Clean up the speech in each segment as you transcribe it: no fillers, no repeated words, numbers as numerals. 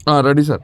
Ready sir.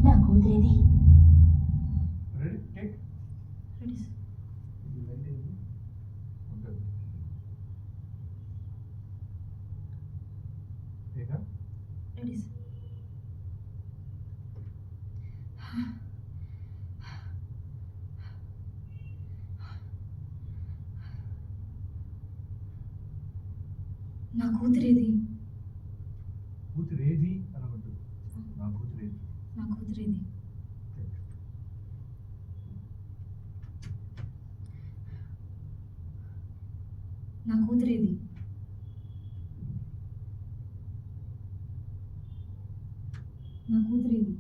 నా కూతురేది? నా కూతురేది? కూతురేది అనవద్దు. నా కూతురేది? నా కూతురేది? నా కూతురేది? నా కూతురేది?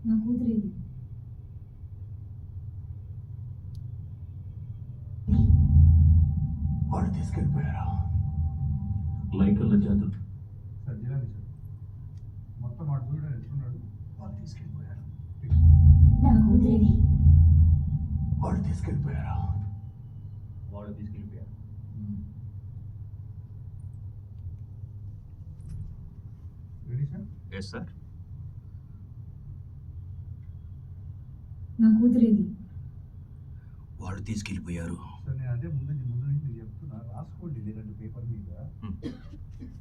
నా కూతురేది? వాడు తీసుకెళ్ళిపోయారా? లైకల్ల జాతులు సార్ జిలాని సార్ మొత్తం వాడు చూడడం ఎట్టున్నాడు. వాళ్ళు తీసుకెళ్ళిపోయారు. నా కూతురేది? వాడు తీసుకెళ్ళిపోయారా? వాడు తీసుకెళ్ళిపోయారు. Ready sir? Yes sir. నా కూతురేది? వాడు తీసుకెళ్ళిపోయారు. సార్ నేను అదే ముందు నుంచి మీకు చెప్తున్నా, రాసుకోండి లేదంటే పేపర్ మీద.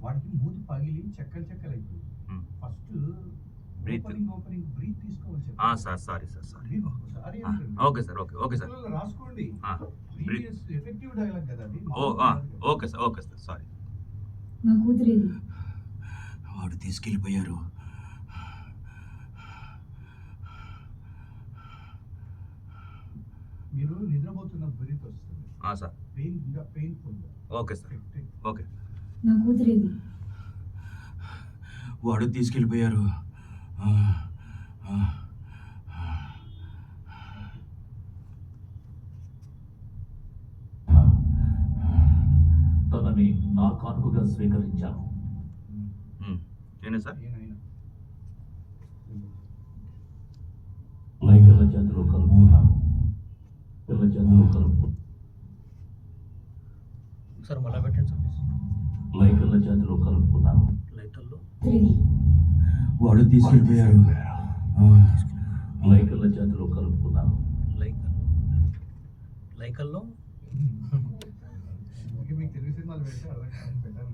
వాడికి మూతి పగిలి చెక్కలు చెక్కలు అయిపోయింది. ఫస్ట్ ఓపెనింగ్ బ్రీత్ తీసుకోవాలి sir. Sorry sir. Sorry okay sir. Okay sir. రాసుకోండి. ఎఫెక్టివ్ డైలాగ్ కదా అది. Okay sir. సారీ. నా కూతురేది? వాడు తీసుకెళ్ళిపోయారు. మీరు నిద్రపోతున్న బ్రీత్ వస్తుంది sir. Painful. Okay sir. Okay. నా కూతురేది? వాడు తీసుకెళ్ళిపోయారు. తనని నా కానుకగా స్వీకరించాను. నేనే సార్. లైకల్ల జాతిలో కలుపుకున్నాను. తెల్ల జాతిలో కలుపుకున్నాను. సార్ మళ్ళా పెట్టండి సార్. లైకల్ల జాతిలో కలుపుకున్నాను. లైకల్లో వాడు తీసుకెళ్ళిపోయారు. లైకల్ల జాతిలో కలుపుకున్నాను. లైకల్లో మీకు తెలుగు సినిమాలు పెడితే అర్థం పెట్టాను.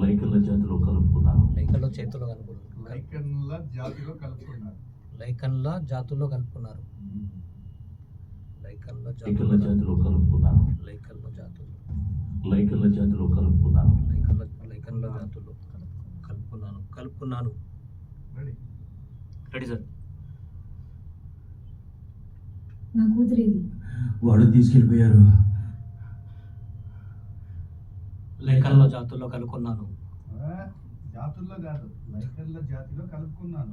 లైకల్ల జాతిలో కలుపుకున్నాను. లైకల్లో చేతుల్లో కలుపుకున్నారు. లైకన్ల జాతిలో కలుపుకున్నారు. లైకన్ల జాతుల్లో కలుపుకున్నారు. లైకల్ల జాతిలో కలుపుకున్నాను. లైకల్ల జాతుల్లో లైకల్ల జాతిలో కలుపుకున్నాను. లైకన్ల జాతుల్లో కలుపుకున్నాను. Ready sir. నా కూతురేది? వాడు తీసుకెళ్ళిపోయారు. లైకన్ల జాతుల్లో కలుపుకున్నాను. జాతుల్లో కాదు, లైకన్ల జాతిలో కలుపుకున్నాను.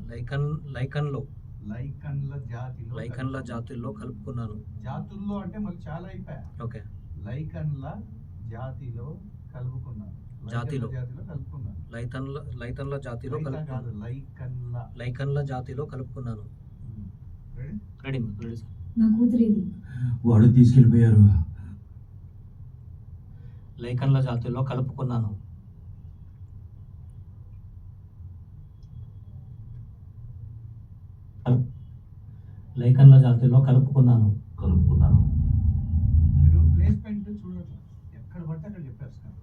లైకన్ల జాతుల్లో కలుపుకున్నాను. జాతుల్లో అంటే మళ్ళీ చాలా అయిపోయా. ఓకే. లైకన్ల జాతిలో కలుపుకున్నాను. జాతిలో కలుపుకున్నాను. లైకన్ల జాతిలో లైకా కాదు, కలుపుకున్నాను. లైకన్లా. లైకన్ల జాతిలో కలుపుకున్నాను. రెడీ? Ready ready sir. నా కూతురేది వాడు తీసుకెళ్ళిపోయారు. లైకన్ల జాతిలో కలుపుకున్నాను. లైకన్ల జాతిలో కలుపుకున్నాను. కలుపుకున్నాను. మీరు ప్లేస్మెంట్ చూడట్లేదు, ఎక్కడ పడితే అక్కడ చెప్పేస్తున్నారు.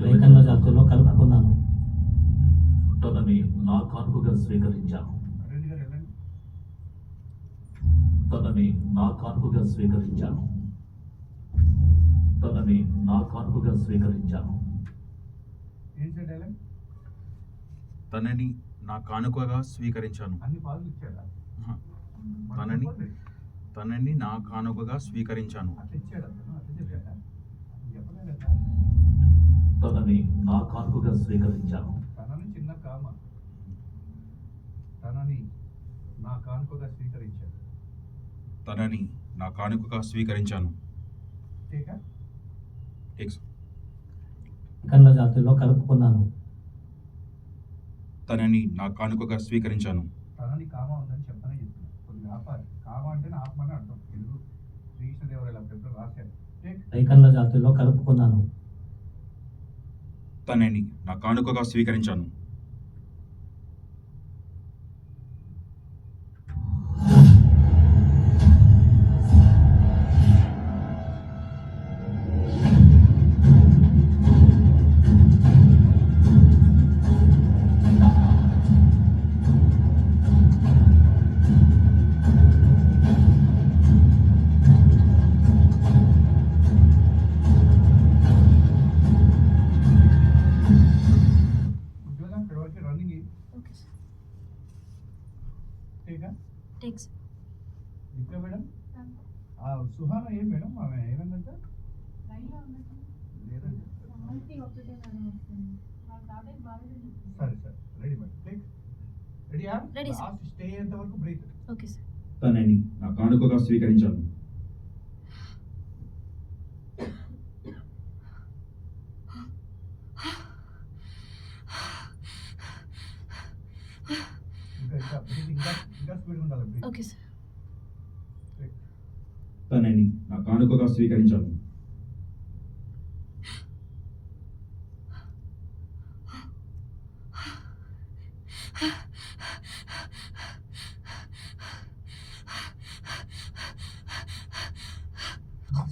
లైకన్ల జాతిలో కలుపుకున్నాను. తనని నా కానుకగా స్వీకరించాను. రెడ్డి గారు వెళ్ళండి. తనని నా కానుకగా స్వీకరించాను. తనని నా కానుకగా స్వీకరించాను. ఏం సార్ డైలాగ్? తనని నా కానుకగా స్వీకరించాను. అన్ని పాదులు ఇచ్చాడా? ఆహా. మనం తనని చెప్పండి. తనని నా కానుకగా స్వీకరించాను. అట్లా ఇచ్చాడు అతను, అట్లా చెప్పాడా? అతను చెప్పలేదు కదా. తనని నా కానుకగా స్వీకరించాను. తనని చిన్న కామ, తనని నా కానుకగా స్వీకరించాడు. తనని నా కానుకగా స్వీకరించాను. టేకా? Take sir. లైకన్ల జాతిలో కలుపుకున్నాను. తనని నా కానుకగా స్వీకరించాను. తనని కామ ఉందని చెప్పనే చెప్తున్నాను. కొద్దిగా ఆపాలి. కామ అంటే ఆపమని అర్థం. తెలుగు శ్రీకృష్ణదేవరాయల పేపర్ రాశాడు. టేక్. లైకన్ల జాతిలో కలుపుకున్నాను. తనని నా కానుకగా స్వీకరించాను. ఉద్యోగం ఇక్కడ వరకు రన్నింగ్. Okay sir. టేకా? టేక్స్ ఇంకా మేడం సుహాన ఏం మేడం, ఆమె ఏమైందంట? లేదండి. సరే సరే రెడీ మేడం. టేక్. రెడీయా? Ready, sir. లాస్ట్ స్టే అయ్యేంత వరకు బ్రేక్. Okay sir. తనని నా కానుకగా స్వీకరించాను. ఇంకా breathe ఇంకా స్పీడ్ ఉండాలి breathe. Okay sir. Break. తనని నా కానుకగా స్వీకరించాను.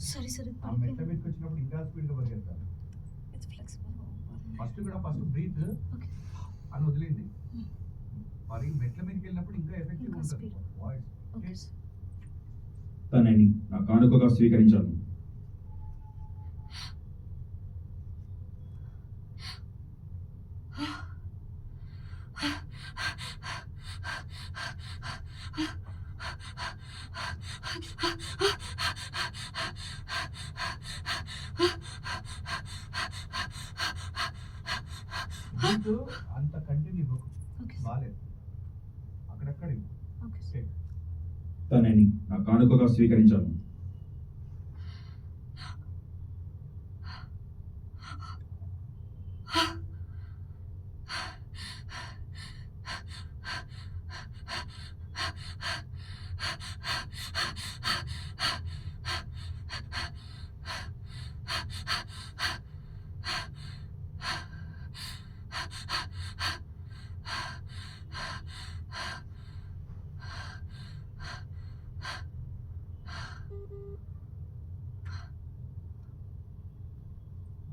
Sorry sir. ఆ మెట్ల మీదకి వచ్చినప్పుడు ఇంకా స్పీడ్ గా పరిగెత్తాలి. It's flexible. First breath okay. అని వదిలింది. మరి మెట్ల మీదకి వెళ్ళినప్పుడు ఇంకా ఎఫెక్టివ్ ఇంకా ఉంటుంది speed. వాయిస్. Okay sir. తనని నా కానుకగా స్వీకరించాను. బ్రీత్ అంత కంటిన్యూ ఓకే సార్. బాలేదు. అక్కడక్కడ ఇవ్వు. Okay sir. Take. తనని నా కానుకగా స్వీకరించాను.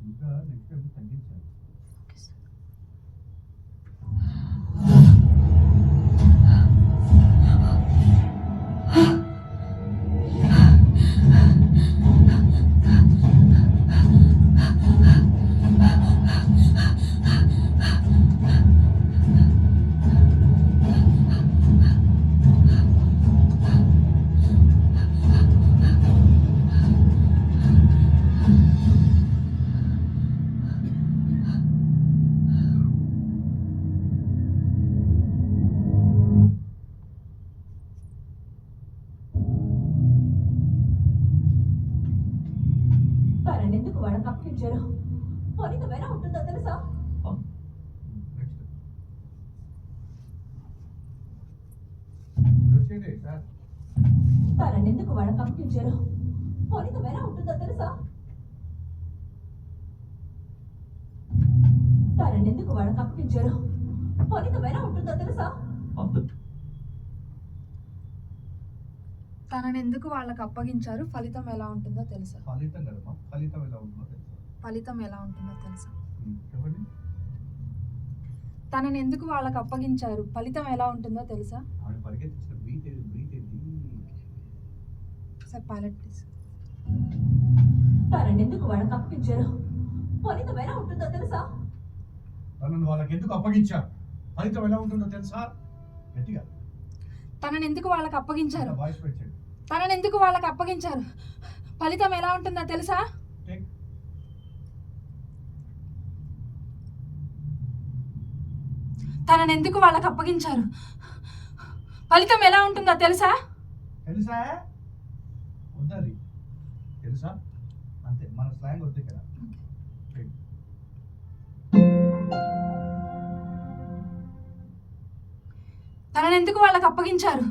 ఇంకా నెక్స్ట్ టైం తగ్గించాలి. Okay sir. సార్ తనని ఎందుకు వాళ్ళకి అప్పగించారు? ఫలితం ఎలా ఉంటుందో తెలుసా? తనని ఎందుకు వాళ్ళకి అప్పగించారు? ఫలితం ఎలా ఉంటుందో తెలుసా? అంత తనని ఎందుకు వాళ్ళకి అప్పగించారు ఫలితం ఎలా ఉంటుందో తెలుసా? ఫలితం కదమ్మా, ఫలితం ఎలా ఉంటుందో తెలుసా? ఫలితం ఎలా ఉంటుందో తెలుసా? చెప్పండి. తనని ఎందుకు వాళ్ళకి అప్పగించారు ఫలితం ఎలా ఉంటుందో తెలుసా? ఆవిడ పరిగెత్తించిన బ్రీత్ ఏది? Sir pilot please. తనని ఎందుకు వాళ్ళకి అప్పగించారు? ఫలితం ఎలా ఉంటుందో తెలుసా? తనను వాళ్ళకి ఎందుకు అప్పగించారు? ఫలితం ఎలా ఉంటుందో తెలుసా? గట్టిగా తనని ఎందుకు వాళ్ళకి అప్పగించారు? వాయిస్ పెట్టండి. తనని ఎందుకు వాళ్ళకి అప్పగించారు ఫలితం ఎలా ఉంటుందో తెలుసా? టేక్. తనని ఎందుకు వాళ్ళకి అప్పగించారు ఫలితం ఎలా ఉంటుందో తెలుసా? తెలుసా? వద్దాది తెలుసా? అంతే, మన స్లాంగ్ వద్దు కదా. తనని ఎందుకు వాళ్ళకి అప్పగించారు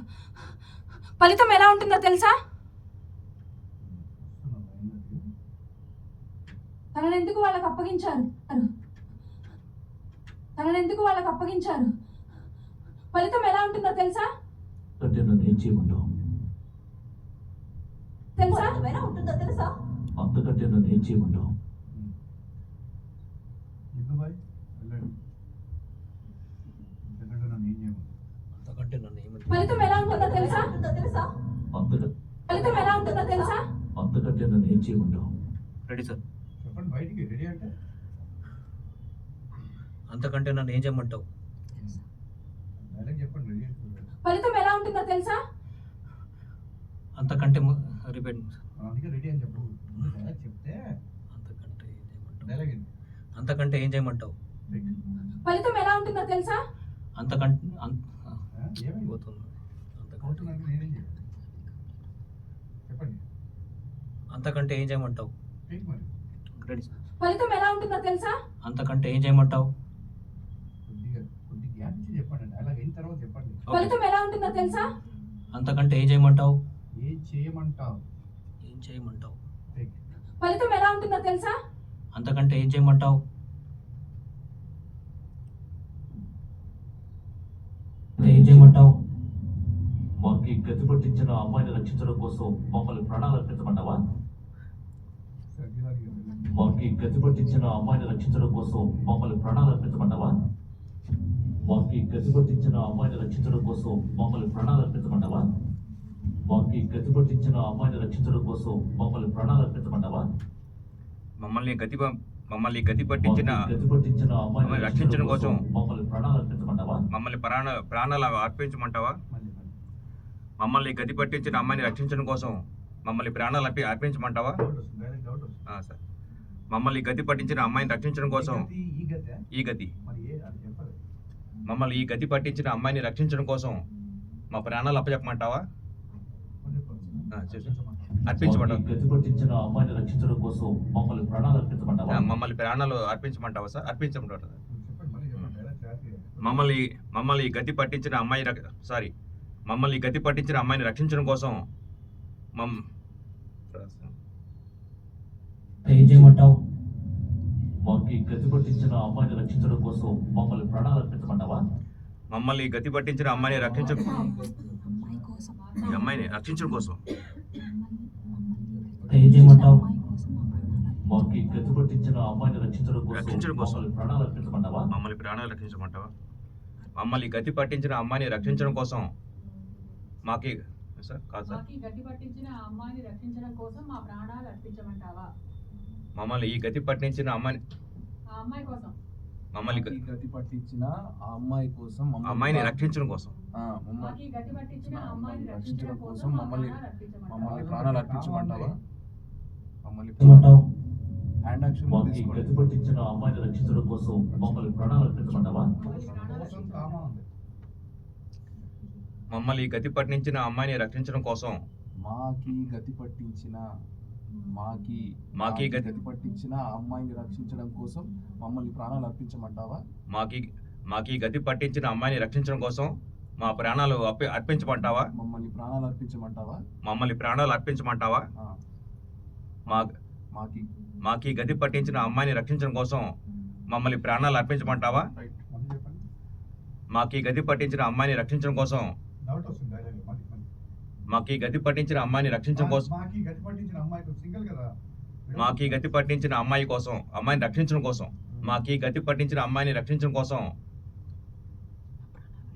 ఫలితం ఎలా ఉంటుందో తెలుసా? తనని ఎందుకు వాళ్ళకి అప్పగించారు తనని ఎందుకు వాళ్ళకి అప్పగించారు ఫలితం ఎలా ఉంటుందో తెలుసా? అంటే నన్ను ఏం చేయమంటావు? తెలుసా? ఫలితం ఎలా ఉంటుందో తెలుసా? అంతకంటే నన్ను ఏం చేయమంటావు? బాయ్ వెళ్ళండి. ఎందుకంటే నన్ను ఏం చేయమని. అంతకంటే నన్ను ఏమంటావు? ఫలితం ఎలా ఉంటుందో తెలుసా? ఫలితం ఎలా ఉంటుందో తెలుసా? అంతకంటే నన్ను ఏం చేయమంటావు? Ready sir. చెప్పండి బయటికి. రెడీ అంటే అంతకంటే నన్ను ఏం చేయమంటావు? డైలాగ్ చెప్పండి. రెడీ అంటే ఫలితం ఎలా ఉంటుందో తెలుసా? అంతకంటే రిపీట్. అందుకే రెడీ అని చెప్పు. డైలాగ్ చెప్తే అంతకంటే ఏం చేయమంటావు? డైలాగ్ ఏంటి? అంతకంటే ఏం చేయమంటావు? ఫలితం ఎలా ఉంటుందో తెలుసా? అంతకంటే ఏమైంది? పోతుంది. అంతకంటే అవుతున్నాను, నేనేం చేయాలి? చెప్పండి. అంతకంటే ఏం చేయమంటావు? టేక్ మరి. Ready sir. ఫలితం ఎలా ఉంటుందో తెలుసా? అంతకంటే ఏం చేయమంటావు? కొద్ది గ్యాప్ ఇచ్చి చెప్పండి. డైలాగ్ అయిన తర్వాత చెప్పండి. ఫలితం ఎలా ఉంటుందో తెలుసా? అంతకంటే ఏం చేయమంటావు? ఏం చేయమంటావు? ఏం చేయమంటావు? టేక్. ఫలితం ఎలా ఉంటుందో తెలుసా? అంతకంటే ఏం చేయమంటావు? ఏం చేయమంటావు? మాకు గతి పట్టించిన అమ్మాయిని రక్షించడం కోసం మమ్మల్ని ప్రాణాలు అర్పించమంటావా? సర్దిలాగా వెళ్ళండి. మాకు గతి పట్టించిన అమ్మాయిని రక్షించడం కోసం మమ్మల్ని ప్రాణాలు అర్పించమంటావా? మాకు గతి పట్టించిన అమ్మాయిని రక్షించడం కోసం మమ్మల్ని ప్రాణాలు అర్పించమంటావా? మాకు గతి పట్టించిన అమ్మాయిని రక్షించడం కోసం మమ్మల్ని ప్రాణాలు అర్పించమంటావా? మమ్మల్ని గతి పట్టించిన గతి పట్టించిన అమ్మాయిని రక్షించడం కోసం మమ్మల్ని ప్రాణాలు అర్పించమంటావా? మమ్మల్ని ప్రాణాలు అర్పించమంటావా? మళ్ళీ మమ్మల్ని గతి పట్టించిన అమ్మాయిని రక్షించడం కోసం మమ్మల్ని ప్రాణాలు అర్పించమంటావా? డౌట్ వస్తుంది. డైలాగ్ డౌట్ వస్తుంది. సార్, మమ్మల్ని గతి పట్టించిన అమ్మాయిని రక్షించడం కోసం ఈ గతే ఈ గతి మరి అది చెప్పదు. మమ్మల్ని ఈ గతి పట్టించిన అమ్మాయిని రక్షించడం కోసం మా ప్రాణాలు అప్పచెప్పమంటావా? అర్పించమంటావా? గతి పట్టించిన అమ్మాయిని రక్షించడం కోసం మమ్మల్ని ప్రాణాలు అర్పించమంటావా? మమ్మల్ని ప్రాణాలు అర్పించమంటావా సార్? అర్పించమంటావా? చెప్పండి మళ్ళీ చెప్పండి. Dialogue clarity. మమ్మల్ని గతి పట్టించిన మమ్మల్ని గతి పట్టించిన అమ్మాయిని రక్షించడం కోసం ఏం చేయమంటావు? మాకు గతి పట్టించిన అమ్మాయిని రక్షించడం కోసం మమ్మల్ని ప్రాణాలు అర్పించమంటావా? మమ్మల్ని గతి పట్టించిన అమ్మాయిని రక్షించడం అమ్మాయి కోసం ఈ అమ్మాయిని రక్షించడం కోసం ఏం చేయమంటావు? మాకు గతి పట్టించిన అమ్మాయిని రక్షించడం రక్షించడం కోసం కోసం. మమ్మల్ని ప్రాణాలు అర్పించమంటావా? మమ్మల్ని ప్రాణాలు రక్షించమంటావా? మమ్మల్ని గతి పట్టించిన అమ్మాయిని రక్షించడం కోసం మాకి సార్ కాదు సార్ మాకి గట్టి పట్టించిన ఆ అమ్మాయిని రక్షించడం కోసం మా ప్రాణాలు అర్పించమంటావా? మమ్మల్ని ఈ గతి పట్టించిన అమ్మాయిని ఆ అమ్మాయి కోసం మమ్మల్ని గతి పట్టించిన ఆ అమ్మాయి కోసం అమ్మాయిని రక్షించడం కోసం మాకి గట్టి పట్టించిన ఆ అమ్మాయిని రక్షించడం రక్షించడం కోసం కోసం మమ్మల్ని ప్రాణాలు అర్పించమంటావా? మమ్మల్ని ఏమంటావు? హ్యాండ్ యాక్షన్ మాకు తీసుకోండి. గతి పట్టించిన అమ్మాయిని రక్షించడం కోసం మమ్మల్ని ప్రాణాలు అర్పించమంటావా? సంతోషం కామా ఉంది. మమ్మల్ని ఈ గతి పట్టించిన అమ్మాయిని రక్షించడం కోసం మాకి గతి పట్టించిన మాకి గతి పట్టించిన ఆ అమ్మాయిని రక్షించడం కోసం మమ్మల్ని ప్రాణాలు అర్పించమంటావా? మాకి గతి పట్టించిన అమ్మాయిని రక్షించడం కోసం మా ప్రాణాలు అర్పించమంటావా? మమ్మల్ని ప్రాణాలు అర్పించమంటావా? మమ్మల్ని ప్రాణాలు అర్పించమంటావా? ఆ, మా మాకి మాకు ఈ గతి పట్టించిన అమ్మాయిని రక్షించడం కోసం మమ్మల్ని ప్రాణాలు అర్పించమంటావా? రైట్. మళ్ళీ చెప్పండి. మాకు ఈ గతి పట్టించిన అమ్మాయిని రక్షించడం కోసం డౌట్ వస్తుంది డైలాగ్ మళ్ళీ మళ్ళీ. మాకు ఈ గతి పట్టించిన అమ్మాయిని రక్షించడం కోసం మాకి గట్టి పట్టించిన అమ్మాయికి సింగిల్ కదా. మాకు ఈ గతి పట్టించిన అమ్మాయి కోసం అమ్మాయిని రక్షించడం కోసం మాకు ఈ గతి పట్టించిన అమ్మాయిని రక్షించడం కోసం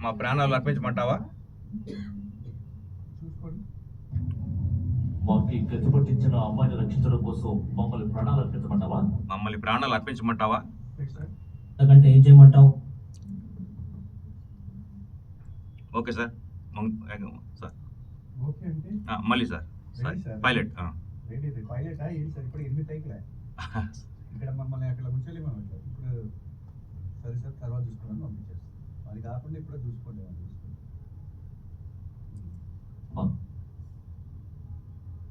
మా ప్రాణాలు అర్పించమంటావా? చూసుకోండి. మాకు ఈ గతి పట్టించిన అమ్మాయిని రక్షించడం కోసం మమ్మల్ని ప్రాణాలు అర్పించమంటావా? మమ్మల్ని ప్రాణాలు అర్పించమంటావా? Next sir. అంతకంటే ఏం చేయమంటావు? Okay sir. సార్ ఓకే అంటే మళ్ళీ sir Ready, sir. Pilot ready pilot ఏంటి సార్ ఇప్పుడు 8 టైకులే ఇక్కడ మమ్మల్ని అక్కడ ఉంచలేము అట్లా. ఇప్పుడు సరే సార్ తర్వాత చూసుకున్నాను పంపించేస్తాం. అది కాకుండా ఇప్పుడు చూసుకోండి వాళ్ళు చూసుకోండి.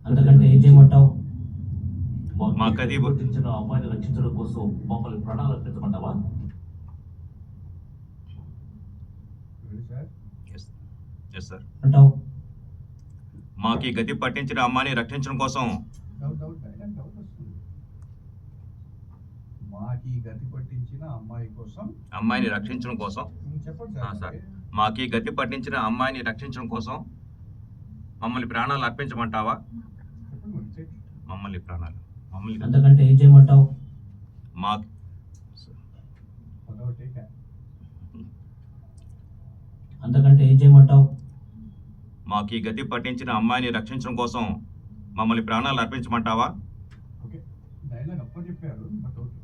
అంతకంటే ఏం చేయమంటావు? మాకు అది పట్టించిన అమ్మాయిని రక్షించడం కోసం మమ్మల్ని ప్రాణాలు అర్పించమంటావా? Ready sir. Yes sir. అంటావు? మాకు ఈ గతి పట్టించిన అమ్మాయిని రక్షించడం కోసం డౌట్ వస్తుంది. మాకి గతి పట్టించిన అమ్మాయి కోసం అమ్మాయిని రక్షించడం కోసం చెప్పండి సార్ సార్. మాకు ఈ గతి పట్టించిన అమ్మాయిని రక్షించడం కోసం మమ్మల్ని ప్రాణాలు అర్పించమంటావా? చెప్పండి మరి, చెప్పండి. మమ్మల్ని ప్రాణాలు మమ్మల్ని అంతకంటే ఏం చేయమంటావు? మాకు పదవ టేక్. అంతకంటే ఏం చేయమంటావు? మాకు ఈ గతి పట్టించిన అమ్మాయిని రక్షించడం కోసం మమ్మల్ని ప్రాణాలు అర్పించమంటావా? ఓకే డైలాగ్ అప్పుడు చెప్పారు బట్ ఓకే.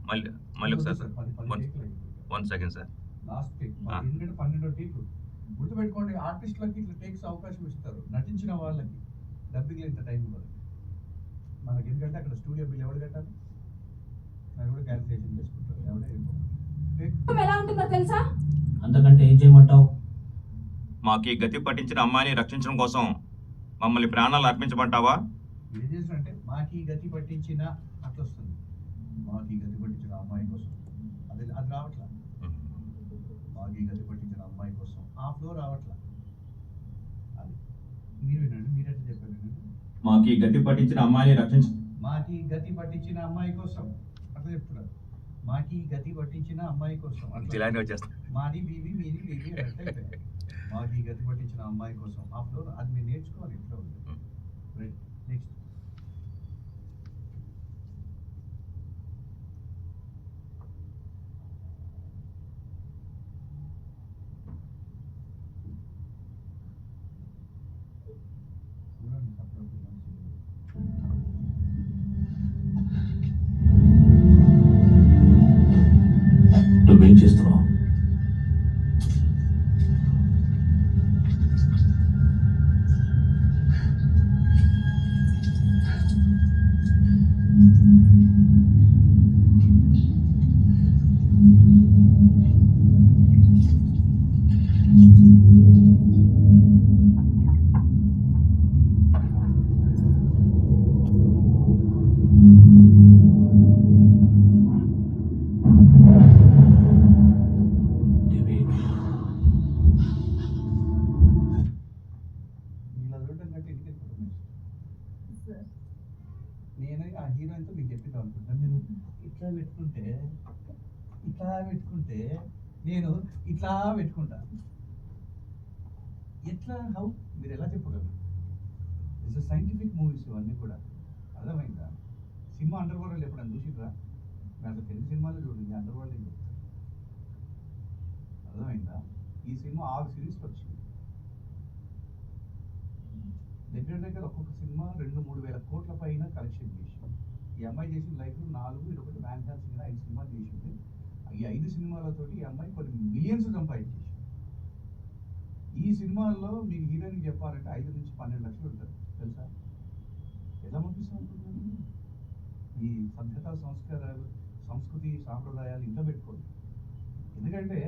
మళ్ళీ ఒకసారి సార్. 10 One- టేకులు అయిపోయింది. 1 సెకండ్ సార్. Last take. ఆ. ఎందుకంటే 12 టేకులు గుర్తుపెట్టుకోండి. ఆర్టిస్టులకి ఇట్లా టేక్స్ అవకాశం ఇస్తారు, నటించిన వాళ్ళకి డబ్బింగ్ ఇంత టైం ఇవ్వదు మనకి. ఎందుకంటే అక్కడ స్టూడియో బిల్ ఎవరు కట్టాలి? అది కూడా క్యాల్కులేషన్ చేసుకుంటారు ఎవడే టేక్. ఎలా ఉంటుందో తెలుసా? అంతకంటే ఏం చేయమంటావు? మాకు ఈ గతి పట్టించిన అమ్మాయిని రక్షించడం కోసం మమ్మల్ని ప్రాణాలు అర్పించమంటావా? ఏం చేసినంటే మాకి గతి పట్టించిన అట్లా వస్తుంది. మాకి గతి పట్టించిన అమ్మాయి కోసం అది రావట్లా. మాకి గతి పట్టించిన అమ్మాయి కోసం ఆ ఫ్లో రావట్లా. అది మీరు వినండి, మీరు ఎట్లా చెప్పారు వినండి. మాకు ఈ గతి పట్టించిన అమ్మాయిని రక్షించ మాకి గతి పట్టించిన అమ్మాయి కోసం అట్లా చెప్తున్నారు. మాకి గతి పట్టించిన అమ్మాయి కోసం అట్లా. ఇలానే వచ్చేస్తా. మాది బీబీ మీది బీబీ అట్లా అయిపోయింది. మాకి గతి పట్టించిన అమ్మాయి కోసం ఆ ఫ్లో అది మీరు నేర్చుకోవాలి ఇట్లా ఉంది. Right next. చూడండి అప్పుడప్పుడు మంచిది. నువ్వేం చేస్తున్నావు? ఇలా చూడడం కంటే ఇంటికి వెళ్ళిపోవడం ఇష్టం. నేను ఆ హీరోయిన్తో మీకు చెప్పిద్దాం అనుకుంటా. మీరు ఇట్లా పెట్టుకుంటే నేను ఇట్లా పెట్టుకుంటా. ఎట్లా హౌ మీరు ఎలా చెప్పగలరు? ఇట్స్ సైంటిఫిక్ మూవీస్ ఇవన్నీ కూడా. అర్థమైందా? సినిమా అండర్ వరల్డ్ ఎప్పుడైనా చూసిరా? దాంట్లో తెలుగు సినిమాలో చూడండి అండర్ వరల్డ్ చెప్తారు. అర్థమైందా? ఈ సినిమా 6 సిరీస్కి వచ్చింది. దగ్గర ఒక్కొక్క సినిమా 2-3 వేల కోట్ల పైన కలెక్షన్ చేసింది. ఈ అమ్మాయి చేసిన లైఫ్ 4 ఇదొకటి వ్యాన్ సింగ్ 5 సినిమాలు చేసింది. ఈ 5 సినిమాలతోటి ఈ అమ్మాయి కొన్ని మిలియన్స్ సంపాదించేసింది. ఈ సినిమాల్లో మీరు హీరోయిన్కి చెప్పాలంటే 5 నుంచి 12 లక్షలు ఉంటుంది తెలుసా? ఎలా పంపిస్తాం అనుకుంటున్నాను? ఈ సభ్యత సంస్కారాలు సంస్కృతి సాంప్రదాయాలు ఇంట్లో పెట్టుకోండి. ఎందుకంటే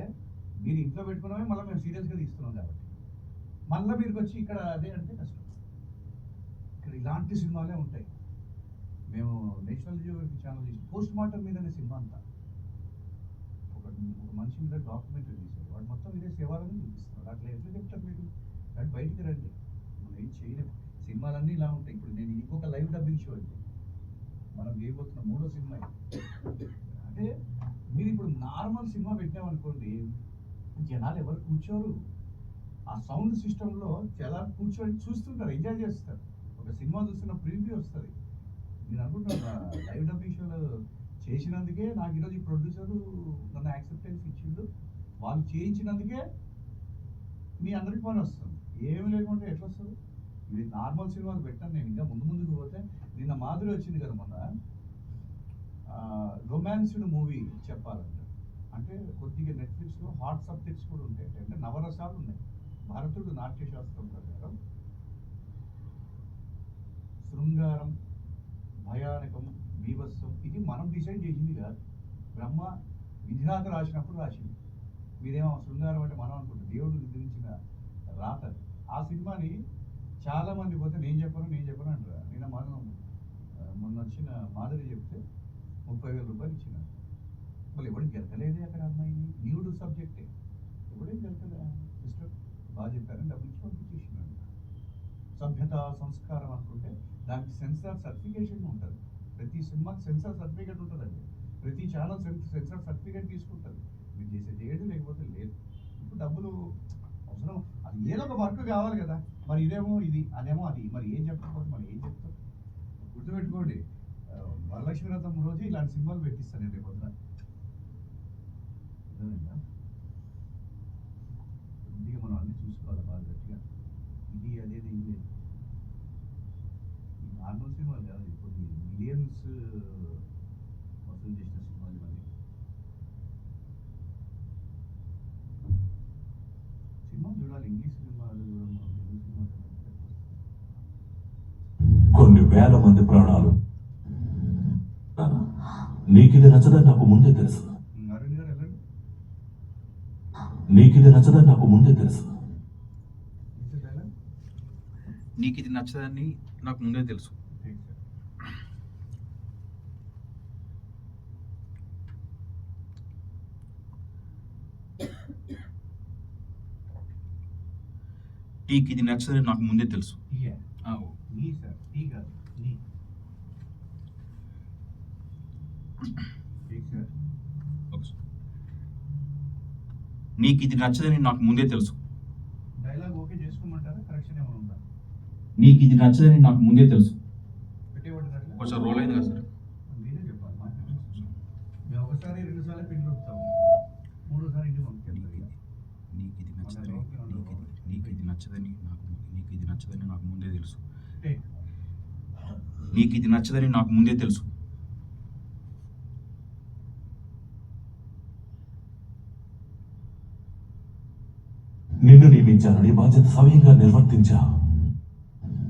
మీరు ఇంట్లో పెట్టుకున్నామే మళ్ళీ మేము సీరియస్గా తీస్తున్నాం కాబట్టి. మళ్ళీ మీరు వచ్చి ఇక్కడ అదే అంటే కష్టం. ఇక్కడ ఇలాంటి సినిమాలే ఉంటాయి. మేము నేషనల్ జియోగ్రఫీ ఛానల్ చేసి పోస్ట్ మార్టం మీదనే సినిమా అంతా. ఒక మనిషి మీద డాక్యుమెంటరీ తీశారు, వాడు మొత్తం ఇదే శివాలని చూపిస్తున్నాడు. అట్లా ఎట్లా చెప్తారు మీరు? కానీ బయటికి రండి, మనం ఏం చేయలేము. సినిమాలన్నీ ఇలా ఉంటాయి. ఇప్పుడు నేను ఇంకొక లైవ్ డబ్బింగ్ షో ఇది మనం చేయబోతున్న 3వ సినిమా ఇది. అంటే మీరు ఇప్పుడు నార్మల్ సినిమా పెట్టామనుకోండి, జనాలు ఎవరు కూర్చోరు. ఆ సౌండ్ సిస్టంలో చాలా కూర్చొని చూస్తుంటారు, ఎంజాయ్ చేస్తారు. ఒక సినిమా చూస్తున్న ప్రివ్యూ వస్తుంది. నేను అనుకుంటున్నాను లైవ్ డబ్బింగ్ షోలో చేసినందుకే నాకు ఈరోజు ఈ ప్రొడ్యూసరు నన్ను యాక్సెప్టెన్స్ ఇచ్చిండు, వాళ్ళు చేయించినందుకే మీ అందరికి పని వస్తుంది. ఏమి లేకుంటే ఎట్లా వస్తుంది? ఇది నార్మల్ సినిమాలు పెట్టాను నేను. ఇంకా ముందుకు పోతే నిన్న మాధురి వచ్చింది కదా మొన్న, రొమాన్స్డ్ మూవీ చెప్పాలంటే, అంటే కొద్దిగా నెట్ఫ్లిక్స్లో హాట్ సబ్జెక్ట్స్ కూడా ఉంటాయి. అంటే నవరసాలు ఉన్నాయి. భారతుడు నాట్యశాస్త్రం ప్రకారం శృంగారం, భయానకం, బీభత్సం ఇది మనం డిసైడ్ చేసింది కాదు. బ్రహ్మ విధిరాత రాసినప్పుడు రాసింది. మీరేమో శృంగారం అంటే మనం అనుకుంటాం, దేవుడు విధించిన రాత. ఆ సినిమాని చాలా మంది పోతే నేను చెప్పను అంటారు. నిన్న మొన్న వచ్చిన మాధురి చెప్తే 30,000 రూపాయలు ఇచ్చిన. వాళ్ళు ఎవరికి గెలకలేదే అక్కడ అమ్మాయిని, న్యూడ్ సబ్జెక్టే, ఎవడేం గెలకలే. సిస్టర్ బాగా చెప్పారని డబ్బులు ఇచ్చి పంపించేసినాడు. సభ్యత సంస్కారం అనుకుంటే దానికి సెన్సార్ సర్టిఫికేషన్ ఉంటుంది. ప్రతి సినిమాకి సెన్సార్ సర్టిఫికేట్ ఉంటుందండి. ప్రతి ఛానల్ సెన్సార్ సర్టిఫికేట్ తీసుకుంటుంది. మీరు చేయండి, లేకపోతే లేదు. ఇప్పుడు డబ్బులు అవసరం, అది ఏదో ఒక వర్క్ కావాలి కదా. మరి ఇదేమో ఇది, అదేమో అది, మరి ఏం చెప్పకపోతే మరి ఏం చెప్తారు? గుర్తుపెట్టుకోండి, వరలక్ష్మి వ్రతం రోజు ఇలాంటి సినిమాలు పెట్టిస్తాను నేను రేపు పొద్దున. కొద్దిగా మనం అన్ని చూసుకోవాలి బాగా గట్టిగా. ఇది అదేది ఏం లేదు. ఈ నార్మల్ సినిమాలు కాదు, ఇప్పుడు మిలియన్స్ వసూలు చేసిన సినిమాలు ఇవన్నీ. సినిమా చూడాలి, ఇంగ్లీష్ సినిమాలు చూడడం, తెలుగు సినిమాలు కొన్ని వేల మంది ప్రాణాలు. నీకిది నచ్చదని నాకు ముందే తెలుసు. అరుణ్ గారు వెళ్ళండి. నీకిది నచ్చదని నాకు ముందే తెలుసు. నీకు ఇది నచ్చదని నాకు ముందే తెలుసు. నీకు ఇది నచ్చదని నాకు ముందే తెలుసు. నీ సార్, టీ కాదు, నీ. సార్ నీకు ఇది నచ్చదని నాకు ముందే తెలుసు. Dialogue okay చేసుకోమంటారా? కరెక్షన్ ఏమైనా ఉందా? నీకు ఇది నచ్చదని నాకు ముందే తెలుసు. పెట్టేవాడు కొంచెం రోల్ అయింది కదా సార్. మీరే చెప్పాలి. మేము ఒకసారి 2 సార్లు పిండి రూపుతాము, 3సారి ఇంటికి పంపుతాం. నీకు ఇది నచ్చదని నీకు ఇది నచ్చదని నాకు ముందే తెలుసు. నీకు ఇది నచ్చదని నాకు ముందే తెలుసు. నిన్ను నియమించాలని బాధ్యత సవ్యంగా నిర్వర్తించా.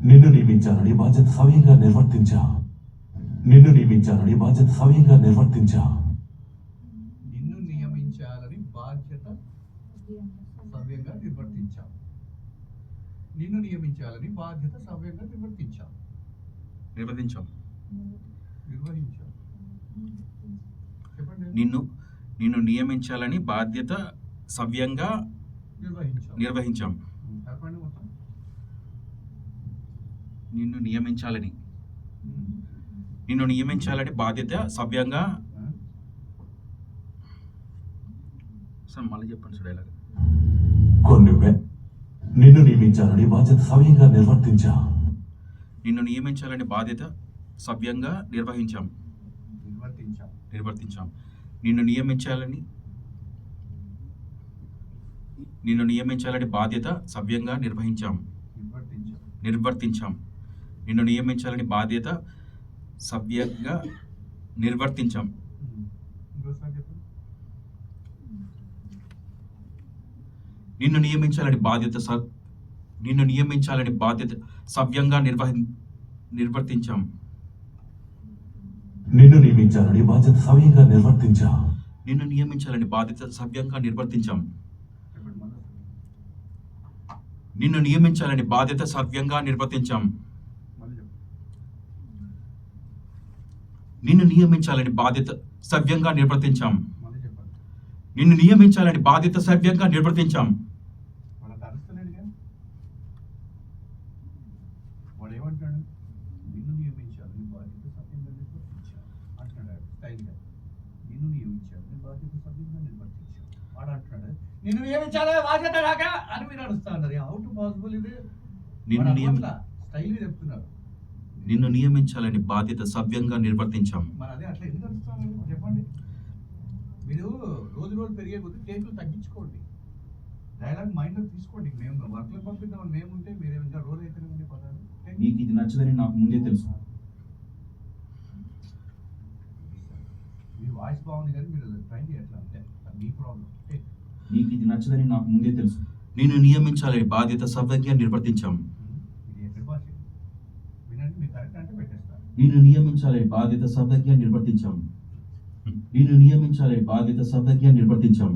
నిన్ను నియమించాలని బాధ్యత సవ్యంగా నిర్వర్తించా. నిన్ను నియమించాలని బాధ్యత సవ్యంగా నిర్వర్తించా. నిన్ను నియమించాలని బాధ్యత సవ్యంగా నిర్వర్తించాం. నిన్ను నియమించాలని బాధ్యత సవ్యంగా నిర్వర్తించాం. నిర్వర్తించాం. చెప్పండి. నిన్ను నియమించాలని బాధ్యత సవ్యంగా నిర్వహించాం. చెప్పండి మొత్తం. నిన్ను నియమించాలని బాధ్యత సవ్యంగా. సార్ మళ్ళీ చెప్పండి సార్ డైలాగ్. నిన్ను నియమించాలని బాధ్యత సవ్యంగా నిర్వర్తించా. నిన్ను నియమించాలని బాధ్యత సవ్యంగా నిర్వహించాం. నిన్ను నియమించాలని బాధ్యత సవ్యంగా నిర్వహించాం. నిన్ను నియమించాలని బాధ్యత సవ్యంగా నిర్వర్తించాం. నిన్ను నియమించాలని బాధ్యత సవ్యంగా నిర్వర్తించాం. నిన్ను నియమించాలని బాధ్యత సవ్యంగా నిర్వర్తించా. నిన్ను నియమించాలని బాధ్యత సవ్యంగా నిర్వర్తించాం. నిన్ను నియమించాలని బాధ్యత సవ్యంగా నిర్వర్తించాం. నిన్ను నియమించాలని బాధ్యత సవ్యంగా నిర్వర్తించాం. నిన్ను నియమించాలని బాధ్యత సవ్యంగా నిర్వర్తించాం. వాళ్ళకి అరుస్తలేడుగా. వాడు ఏమంటాడు? నిన్ను నియమించాలి, నీ బాధ్యత సవ్యంగా నిర్వర్తించాలి అంటున్నాడు స్టైల్గా. నిన్ను నియమించాలి, నీ బాధ్యత సవ్యంగా నిర్వర్తించాలి. వాడు అంటున్నాడు నిన్ను నియమించాలి బాధ్యత రాక అని మీరు అడుస్తా ఉన్నారు. హౌ టు పాసిబుల్ ఇది? స్టైల్గా చెప్తున్నారు. నిన్ను నియమించాలని బాధ్యత సవ్యంగా నిర్వర్తించాం. మరి అదే అట్లా ఎందుకు అడుస్తాను చెప్పండి. మీరు రోజు రోజు పెరిగే కొద్ది టేకులు తగ్గించుకోండి, డైలాగ్ మైండ్లో తీసుకోండి. మేము వర్క్లో పంపిద్దామని మేము ఉంటే మీరు ఇంకా రోజు అయితే ఉండే పదాలు. నీకు ఇది నచ్చదని నాకు ముందే తెలుసు. మీ వాయిస్ బాగుంది కానీ మీరు ట్రై చేయట్లా, అంతే అది మీ ప్రాబ్లం. నీకు ఇది నచ్చదని నాకు ముందే తెలుసు. నిన్ను నియమించాలని బాధ్యత సవ్యంగా నిర్వర్తించాం. ఇది ఎక్కడి భాష? వినండి, మీరు కరెక్ట్ అంటే పెట్టేస్తారు. నిన్ను నియమించాలని బాధ్యత సవ్యంగా నిర్వర్తించాం. నిన్ను నియమించాలని బాధ్యత సవ్యంగా నిర్వర్తించాం.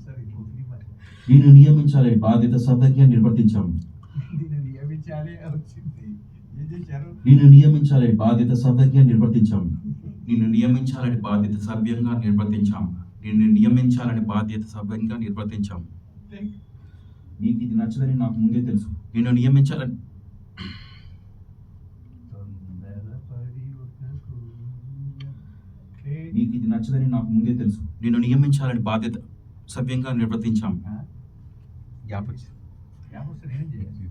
సరే కొద్ది భాష. నిన్ను నియమించాలని బాధ్యత సవ్యంగా నిర్వర్తించాం. నేను నియమించాలి వచ్చింది. ఏం చేశారు? నిన్ను నియమించాలని బాధ్యత సవ్యంగా నిర్వర్తించాం. నిన్ను నియమించాలని బాధ్యత సవ్యంగా నిర్వర్తించాం. నిన్ను నియమించాలని బాధ్యత సవ్యంగా నిర్వర్తించాం. నీకు ఇది నచ్చదని నాకు ముందే తెలుసు. నిన్ను నియమించాలని నీకు ఇది నచ్చదని నాకు ముందే తెలుసు. నిన్ను నియమించాలని బాధ్యత సవ్యంగా నిర్వర్తించాం. గ్యాప్ వచ్చింది. గ్యాప్ వస్తే నేనేం చేయాలి?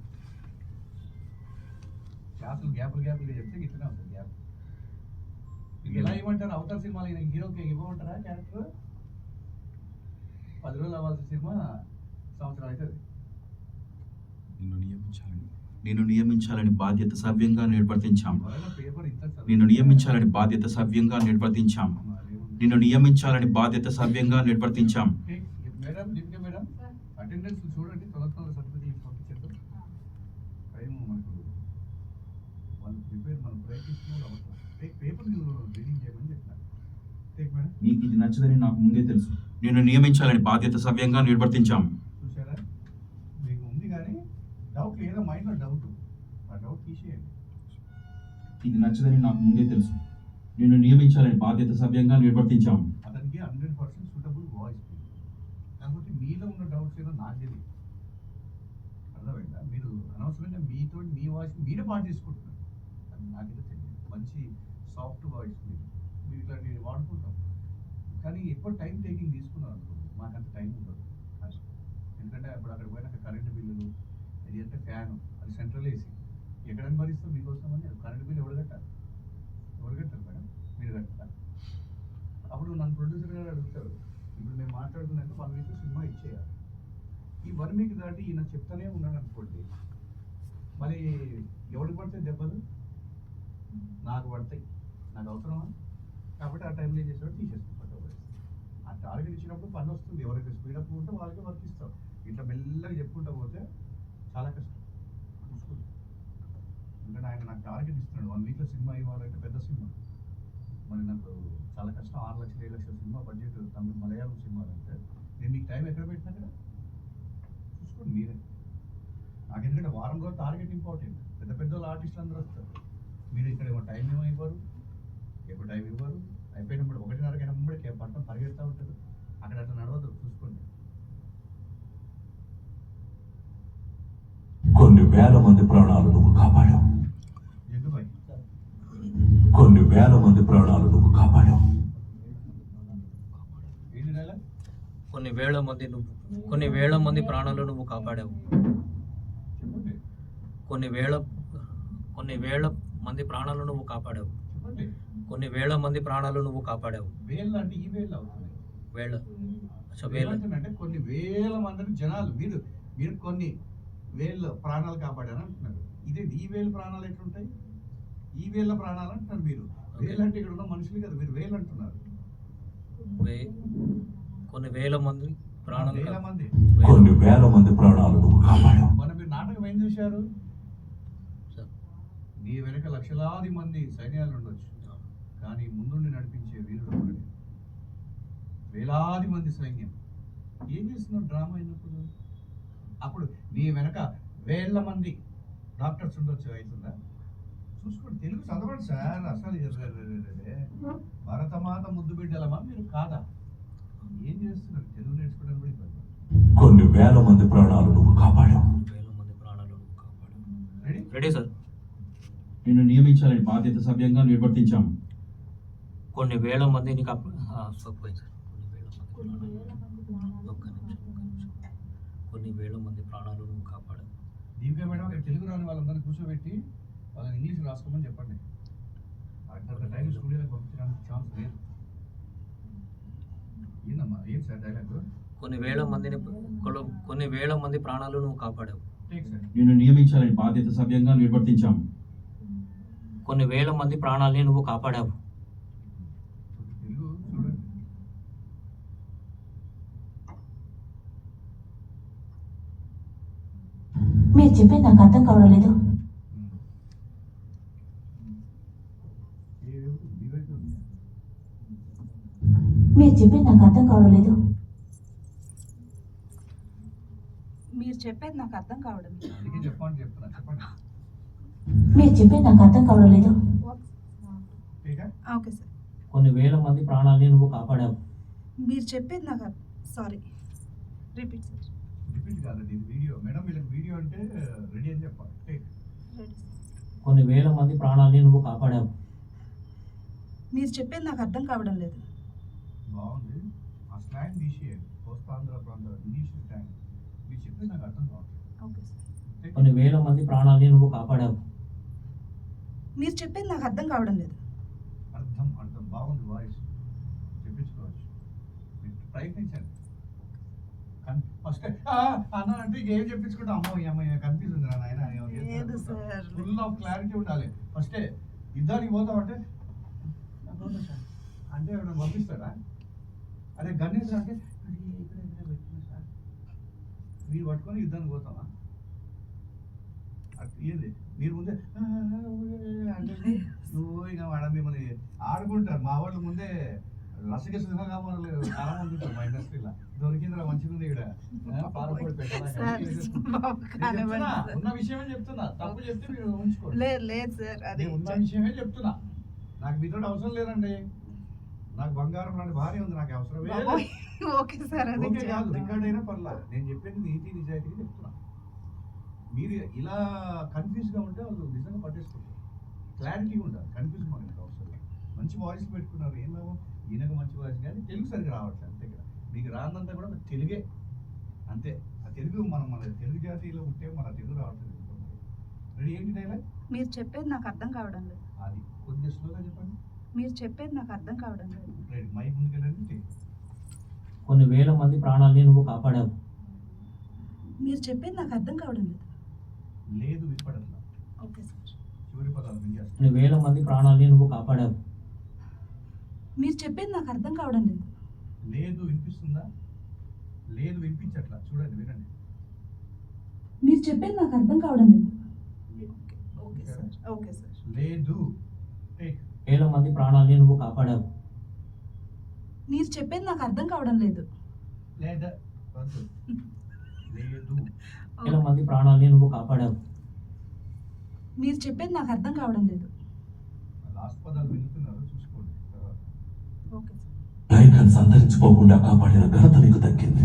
క్లాసులు గ్యాపులుగా చెప్తే ఇట్లనే ఉంటుంది గ్యాప్. ఎలా ఇవ్వమంటారు? అవతార సినిమాలు ఈయన హీరోకి ఇవ్వమంటారా క్యారెక్టర్? 10 రోజులు అవ్వాల్సిన సినిమా సంవత్సరం అవుతుంది. నిన్ను నియమించాలని బాధ్యత సవ్యంగా నిర్వర్తించాం. పేపర్ ఇంత నిన్ను నియమించాలని బాధ్యత సవ్యంగా నిర్వర్తించాం. నిన్ను నియమించాలని బాధ్యత సవ్యంగా నిర్వర్తించాం. మేడం, దీపిక మేడం, అటెండెన్స్ చూడండి, తొలగ సర్టిఫికేట్ పంపించారు. టైం మనకు వాళ్ళు ప్రిపేర్ మనం ప్రయత్నిస్తున్నారు. అవసరం పేపర్ రీడింగ్ చేయమని చెప్పినారు. Take madam. నీకు ఇది నచ్చదని నాకు ముందే తెలుసు. నిన్ను నియమించాలని బాధ్యత సవ్యంగా నిర్వర్తించాం. చూసారా, మీకు ఉంది కానీ డౌట్ ఏదో మైండ్లో డౌట్, ఆ డౌట్ తీసేయండి. ఇది నచ్చదని నాకు ముందే తెలుసు. నిన్ను నియమించాలని బాధ్యత సవ్యంగా నిర్వర్తించాం. అతనికి 100% సూటబుల్ వాయిస్, కాకపోతే మీలో ఉన్న డౌట్స్ ఏదో నాకు తెలియదు. అర్థమైందా? మీరు అనవసరంగా మీతో మీ వాయిస్ మీరే పాటు చేసుకుంటున్నారు. అది నాకైతే తెలియదు. మంచి సాఫ్ట్ వాయిస్ మీరు ఇట్లాంటి వాడుకుంటాం, కానీ ఎక్కువ టైం టేకింగ్ తీసుకున్నారు అనుకోండి, మాకంత టైం ఉండదు. ఎందుకంటే అప్పుడు అక్కడ పోయినాక కరెంటు బిల్లులు, ఇది అంటే ఫ్యాను, అది సెంట్రల్ ఏసీ, ఎక్కడని భరిస్తాం మీకోసం అని. కరెంటు బిల్లు ఎవరు కట్టాలి? ఎవరు కట్టారు మేడం? మీరు కట్టాలి. అప్పుడు నన్ను ప్రొడ్యూసర్ గారు అడుగుతారు, ఇప్పుడు మేము మాట్లాడుకున్నాక 1 వీక్ సినిమా ఇచ్చేయాలి. ఈ 1 వీక్ దాటి ఈయన చెప్తానే ఉన్నాడు అనుకోండి, మళ్ళీ ఎవరికి పడితే దెబ్బలు నాకు పడతాయి. నాకు అవసరమా? కాబట్టి ఆ టైంలో ఏం చేసేవాడు, తీసేసుకుంటాడు. ఆ టార్గెట్ ఇచ్చినప్పుడు పని వస్తుంది. ఎవరైతే స్పీడప్ ఉంటే వాళ్ళకే వర్క్ ఇస్తాం. ఇట్లా మెల్లగా చెప్పుకుంటూ పోతే చాలా కష్టం. చూసుకుంటాం. ఎందుకంటే ఆయన నాకు టార్గెట్ ఇస్తున్నాడు, 1 వీక్లో సినిమా ఇవ్వాలంటే పెద్ద సినిమా. మరి నాకు చాలా కష్టం. 6 లక్షలు 7 లక్షల సినిమా బడ్జెట్, తమిళ మలయాళం సినిమాలు అంటే నేను మీకు టైం ఎక్కడ పెట్టినా కదా చూసుకోండి మీరే. నాకు ఎందుకంటే వారం రోజులు టార్గెట్ ఇంపార్టెంట్. పెద్ద పెద్ద ఆర్టిస్టులు అందరూ వస్తారు. మీరు ఇక్కడ ఏమో టైం ఏమో ఇవ్వరు, ఎక్కువ టైం ఇవ్వరు. అయిపోయినప్పుడు 1:30 అయినప్పుడు పట్టణం పరిగెడతా ఉంటుంది. అక్కడ అట్లా నడవద్దు, చూసుకోండి. కొన్ని వేల మంది ప్రాణాలు నువ్వు కాపాడావు. జగ్గుబాయ్, కొన్ని వేల మంది ప్రాణాలు నువ్వు కాపాడావు. ఏంటి నెల? కొన్ని వేల మంది ప్రాణాలు నువ్వు కాపాడావు. చెప్పండి కొన్ని వేల మంది ప్రాణాలు నువ్వు కాపాడావు. చెప్పండి. కొన్ని వేల మంది ప్రాణాలు నువ్వు కాపాడావు. వేళ్ళు అంటే ఈ వేళ్ళు అవుతుంది. వేల అంటే కొన్ని వేల మందిని జనాలు, మీరు కొన్ని వేల ప్రాణాలు కాపాడారు అంటున్నారు. ఇదే ఈ వేల ప్రాణాలు ఎట్లుంటాయి? ఈ వేల ప్రాణాలు అంటున్నారు మీరు. వేలు అంటే ఇక్కడ ఉన్న మనుషులు కదా, మీరు వేలు అంటున్నారు. కొన్ని వేల మంది ప్రాణాలు వేల మంది. కొన్ని వేల మంది ప్రాణాలు నువ్వు కాపాడావు. మొన్న మీరు నాటకం ఏం చూశారు? నీ వెనక లక్షలాది మంది సైన్యాలు ఉండొచ్చు, కానీ ముందుండి నడిపించే వీరుడు ఒకడే. వేలాది మంది సైన్యం ఏం చేస్తున్నారు డ్రామా అయినప్పుడు? అప్పుడు నీ వెనక వేల మంది డాక్టర్స్ ఉండొచ్చు, అవుతుందా? చూసుకోండి, తెలుగు చదవండి సార్. అసలు భరతమాత ముద్దు బిడ్డలమా మీరు కాదా? ఏం చేస్తున్నారు? తెలుగు నేర్చుకోవడానికి కూడా ఇబ్బంది. కొన్ని వేల మంది ప్రాణాలు నువ్వు కాపాడావు. వేల మంది ప్రాణాలు నువ్వు కాపాడావు. రెడీ? Ready sir. నిన్ను నియమించాలని బాధ్యత సభ్యంగా నిర్వర్తించాం. కొన్ని వేల మందిని తక్కువైంది సార్. కొన్ని వేల మంది ప్రాణాలు నువ్వు కాపాడావు. దీపికా మేడం ఇక్కడ తెలుగు రాని వాళ్ళందరినీ కూర్చోబెట్టి వాళ్ళని ఇంగ్లీష్ రాసుకోమని చెప్పండి. అంత టైం స్టూడియోలో పంపించడానికి ఛాన్స్ లేదు. ఏందమ్మా ఏం సార్ డైలాగ్? కొన్ని వేల మంది ప్రాణాలు నువ్వు కాపాడావు. Take sir. నిన్ను నియమించాలని బాధ్యత సభ్యంగా నిర్వర్తించాం. కొన్ని వేల మంది ప్రాణాలని నువ్వు కాపాడావు. తెలుగు చూడండి. మీరు చెప్పేది నాకు అర్థం కావడం లేదు. మీరు చెప్పేది నాకు అర్థం కావడం లేదు. మీరు చెప్పేది నాకు అర్థం కావడం లేదు. అందుకే చెప్పండి చెప్తున్నా. చెప్పండి. మీరు చెప్పేది నాకు అర్థం కావడం లేదు. టేకా? Okay sir. కొన్ని వేల మంది ప్రాణాలని నువ్వు కాపాడావు. మీరు చెప్పేది నాకు సారీ రిపీట్ సార్. రిపీట్ కాదండి, ఇది వీడియో. మేడం వీళ్ళకి వీడియో అంటే రెడీ అని చెప్పాలి. టేక్. రెడీ. కొన్ని వేల మంది ప్రాణాలని నువ్వు కాపాడావు. మీరు చెప్పేది నాకు అర్థం కావడం లేదు. బాగుంది. ఆ స్లాంగ్ తీసేయండి. కోస్తాంధ్ర ప్రాంతాల ఇంగ్లీష్ స్లాంగ్ మీరు చెప్పేది నాకు అర్థం కావట్లేదు. Okay sir. కొన్ని వేల మంది ప్రాణాలని నువ్వు కాపాడావు. మీరు చెప్పేది నాకు అర్థం కావడం లేదు. అర్థం అర్థం బాగుంది. వాయిస్ చెప్పించుకోవచ్చు. మీరు ప్రయత్నించండి. ఫస్ట్ అన్నానంటే ఏం చెప్పించుకుంటా అమ్మో అమ్మాయి కన్ఫ్యూజ్ ఉంది లేదు సార్. ఫుల్ ఆఫ్ క్లారిటీ ఉండాలి. ఫస్టే యుద్ధానికి పోతామంటే అంటే ఎవరైనా పంపిస్తాడా? అరే గణేష్ అంటే అది ఇక్కడ పెట్టిన సార్ మీరు పట్టుకొని యుద్ధానికి పోతామా? ఏంది మీరు ముందే అంటే నువ్వు ఇక వాడ మిమ్మల్ని ఆడుకుంటారు. మా వాళ్ళు ముందే రసక సుఖంగా చాలా మంది ఉంటారు మా ఇండస్ట్రీలో. దొరికిందిరా మంచిగా ఉంది ఇక్కడ పారపడి పెట్టాలి. ఉన్న విషయమే చెప్తున్నా. తప్పు చెప్తే మీరు ఉంచుకోండి. లేదు సార్. అది ఉన్న విషయమే చెప్తున్నా. నాకు మీతో అవసరం లేదండి. నాకు బంగారం లాంటి భార్య ఉంది. నాకు అవసరమే లేదు. Okay sir. అది ఓకే కాదు, రికార్డ్ అయినా పర్లేదు. నేను చెప్పేది నీతి నిజాయితీగా చెప్తున్నా. మీరు ఇలా కన్ఫ్యూజ్గా ఉంటే వాళ్ళు నిజంగా పట్టేసుకుంటారు. క్లారిటీ ఉండాలి. కన్ఫ్యూజ్ మనకి అవసరం లేదు. మంచి వాయిస్ పెట్టుకున్నారు. ఏం లాభం? ఈయనకు మంచి వాయిస్ కానీ తెలుగు సరిగ్గా రావట్లేదు. అంతే కదా. మీకు రానంతా కూడా తెలుగే. అంతే. ఆ తెలుగు మన తెలుగు జాతీయలో ఉంటే మన తెలుగు రావట్లేదు. రెడీ? ఏంటి డైలాగ్? మీరు చెప్పేది నాకు అర్థం కావడం లేదు. అది కొద్దిగా స్లోగా చెప్పండి. మీరు చెప్పేది నాకు అర్థం కావడం లేదు. రెడీ? మైక్ ముందుకెళ్ళండి. కొన్ని వేల మంది ప్రాణాలని నువ్వు కాపాడావు. మీరు చెప్పేది నాకు అర్థం కావడం లేదు. లేదు వినపడట్లా. Okay sir. చివరి పదాలు మింగేస్తాను. కొన్ని వేల మంది ప్రాణాలని నువ్వు కాపాడావు. మీరు చెప్పేది నాకు అర్థం కావడం లేదు. లేదు వినిపిస్తుందా? లేదు వినిపించట్లా. చూడండి, వినండి. మీరు చెప్పేది నాకు అర్థం కావడం లేదు. Okay sir. Okay sir. లేదు. టేక్. వేల మంది ప్రాణాలని నువ్వు కాపాడావు. మీరు చెప్పేది నాకు అర్థం కావడం లేదు. లేదు. వద్దు. లేదు. వేల మంది ప్రాణాలని నువ్వు కాపాడావు. మీరు చెప్పేది నాకు అర్థం కావడం లేదు. లాస్ట్ పదాలు వింటున్నారు, చూసుకోండి తర్వాత. Okay sir. లైకన్స్ అంతరించిపోకుండా కాపాడిన ఘనత నీకు దక్కింది.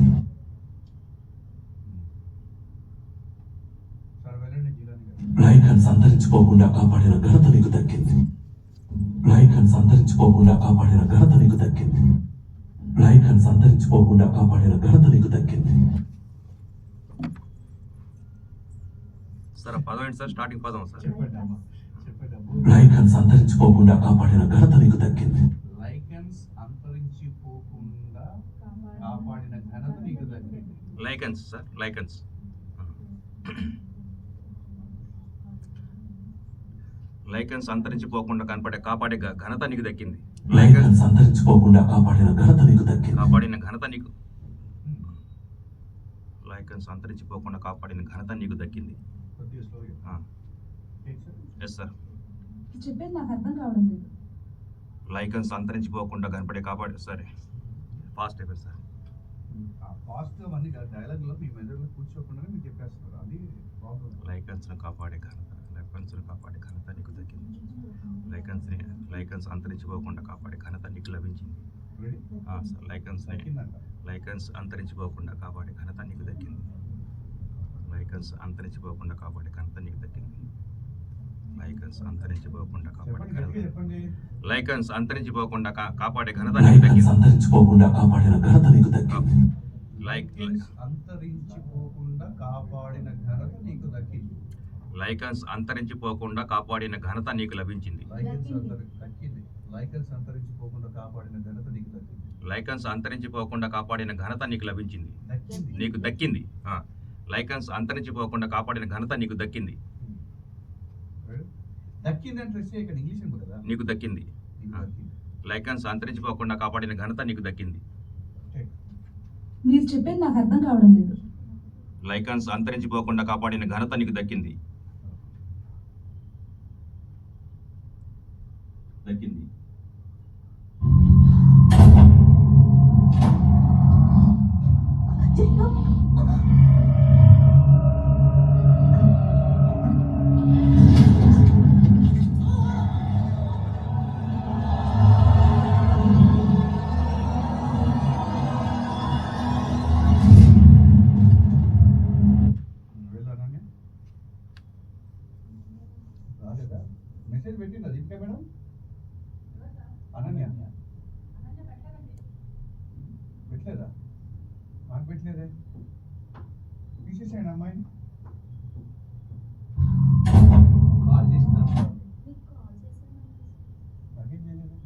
సార్ వెళ్ళండి జిలాని గారు. లైకన్స్ అంతరించిపోకుండా కాపాడిన ఘనత నీకు దక్కింది. లైకన్స్ అంతరించిపోకుండా కాపాడిన ఘనత నీకు దక్కింది. లైకన్స్ అంతరించిపోకుండా కాపాడిన ఘనత నీకు దక్కింది. సార్ పదం ఏంటి సార్? స్టార్టింగ్ పదం సార్. చెప్పండి అమ్మా. చెప్పండి అమ్మా. లైకన్స్ అంతరించిపోకుండా కాపాడిన ఘనత నీకు దక్కింది. లైకన్స్ అంతరించిపోకుండా కాపాడిన ఘనత నీకు దక్కింది. లైకన్స్ సార్. లైకన్స్ లైకన్స్ అంతరించిపోకుండా కాపాడే ఘనత నీకు దక్కింది. లైకన్స్ అంతరించిపోకుండా కాపాడిన ఘనత నీకు దక్కింది. కాపాడిన ఘనత నీకు లైకన్స్ అంతరించిపోకుండా కాపాడిన ఘనత నీకు దక్కింది. కొద్దిగా స్లోగా. Take sir. Yes sir. చెప్పేది నాకు అర్థం కావడం లేదు. లైకన్స్ అంతరించిపోకుండా కాపాడే సరే ఫాస్ట్ అయిపోయింది సార్. ఫాస్ట్ అవన్నీ డైలాగ్లో మీ మెదడులో కూర్చోకుండానే మీరు చెప్పేస్తున్నారు. అది ప్రాబ్లం. లైకన్స్ను కాపాడే ఘనత నీకు దక్కింది. లైకన్స్ అంతరించిపోకుండా కాపాడే ఘనత నీకు లభించింది. Ready sir లైకన్స్ దక్కిందంట. లైకన్స్ అంతరించిపోకుండా కాపాడే ఘనత నీకు దక్కింది. లైకన్స్ అంతరించిపోకుండా కాపాడే ఘనత నీకు దక్కింది. లైకన్స్ అంతరించిపోకుండా కాపాడే చెప్పండి, ఘనత గట్టిగా చెప్పండి. లైకన్స్ అంతరించిపోకుండా కాపాడే ఘనత నీకు దక్కింది. అంతరించిపోకుండా కాపాడిన ఘనత నీకు దక్కింది. లైకన్స్ అంతరించిపోకుండా కాపాడిన ఘనత నీకు దక్కింది. లైకన్స్ అంతరించిపోకుండా కాపాడిన ఘనత నీకు లభించింది. దక్కింది. లైకన్స్ అంతరించిపోకుండా కాపాడిన ఘనత నీకు దక్కింది. లైకన్స్ అంతరించిపోకుండా కాపాడిన ఘనత నీకు లభించింది. దక్కింది. నీకు దక్కింది. లైకన్స్ అంతరించిపోకుండా కాపాడిన ఘనత నీకు దక్కింది. దక్కింది అంటే ఇక్కడ ఇంగ్లీష్ ఉంది కదా. నీకు దక్కింది. నీకు దక్కింది. లైకన్స్ అంతరించిపోకుండా కాపాడిన ఘనత నీకు దక్కింది. మీరు చెప్పేది నాకు అర్థం కావడం లేదు. లైకన్స్ అంతరించిపోకుండా కాపాడిన ఘనత నీకు దక్కింది. దక్కింది. వెళ్ళానని రాలేదా? మెసేజ్ పెట్టిందా దీపిక మేడం? అనన్య పెట్టలేదా? నాకు పెట్టలేదే. తీసేసాడు అమ్మాయిని. కాల్ చేసిన నాకేం చేయలేదు.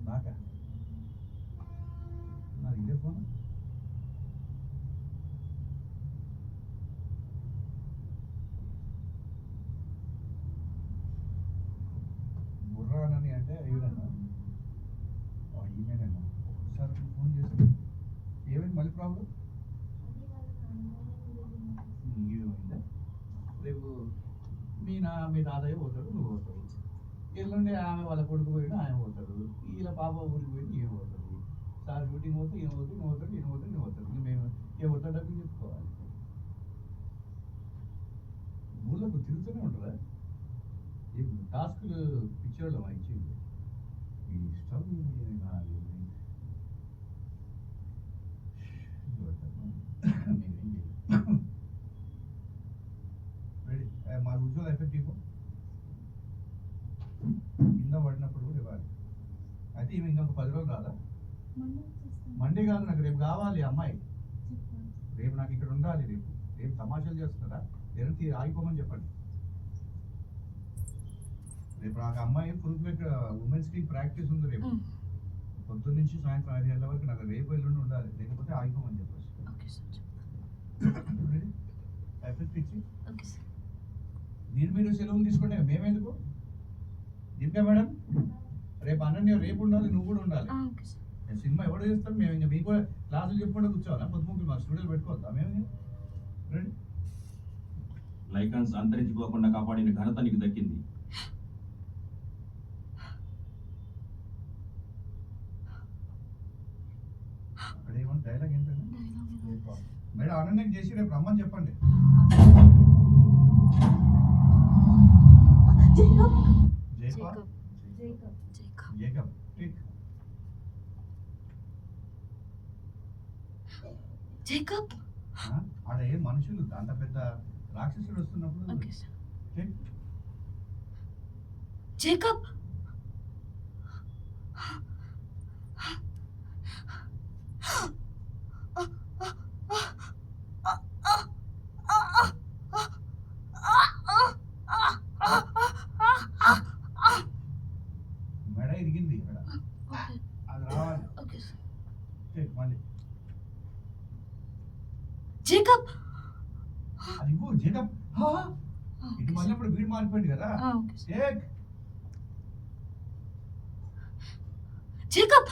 నాకా? నాది ఇదే ఫోన్. బుర్రానని అంటే ఈవిడన్నా ఈమెనేనా? ఒకసారి ఫోన్ చేసి ఏమైంది మళ్ళీ ప్రాబ్లం? ఏమైందా? రేపు మీ తాతయ్య పోతాడు, నువ్వు పోతావు. ఎల్లుండి ఆమె వాళ్ళ కొడుకు పోయినా ఆయన పోతాడు. వీళ్ళ పాప ఊరికి పోయి ఈయన పోతుంది. సార్ షూటింగ్ పోతే ఈయన పోతే ఈయన పోతాడు, ఈయన పోతాడు, ఈయన పోతాడు. మేము ఎవరితో డబ్బులు చెప్పుకోవాలి. ఊళ్ళకు తిరుగుతూనే ఉంటారా? ఈ టాస్కులు పిచ్చోళ్ళం ఇచ్చింది. ఈ ఇష్టం నాది. రెడీ మా ఉజ్వల్ ఎఫెక్ట్ ఇవ్వు. కింద పడినప్పుడు కూడా ఇవ్వాలి. అయితే ఈమె ఇంకొక 10 రోజులు రాదా? మండే కాదు, నాకు రేపు కావాలి అమ్మాయి. రేపు నాకు ఇక్కడ ఉండాలి. రేపు తమాషాలు చేస్తున్నారా? లేదంటే ఆగిపోమని చెప్పండి. రేపు నాకు అమ్మాయి ఫుల్ బ్లడ్ ఉమెన్స్ కి ప్రాక్టీస్ ఉంది. రేపు పొద్దున్న నుంచి సాయంత్రం 5 గంటల వరకు నాకు రేపు ఎల్లుండి ఉండాలి. లేకపోతే ఆగిపోమని చెప్పేసి. ఎఫెక్ట్ ఇచ్చి మీరు సెలవులు తీసుకుంటే మేమెందుకు? దీపికా మేడం రేపు అనన్య రేపు ఉండాలి, నువ్వు కూడా ఉండాలి. సినిమా ఎవరు చేస్తాం? మేము ఇంకా మీకు క్లాసులు చెప్పుకుంటే కూర్చోవాలా? పొద్దుముగ్గురు మా స్టూడియోలు పెట్టుకోవద్దా మేము? రెడీ. లైకన్స్ అంతరించిపోకుండా కాపాడిన ఘనత నీకు దక్కింది. అక్కడ ఏమన్నా డైలాగ్ ఏంటంటే మేడం అనన్యకి చేసి రేపు రమ్మని చెప్పండి. జేకబ్ జేకబ్ ఆడ ఏ మనుషులు అంత పెద్ద రాక్షసుడు వస్తున్నప్పుడు జేకబ్ మెడ ఇరిగింది ఇక్కడ. అది రావాలి. మళ్ళీ జేకబ్ అది జేకబ్ ఇటు మళ్ళీ ఇప్పుడు వీడు మారిపోయింది కదా. జేకబ్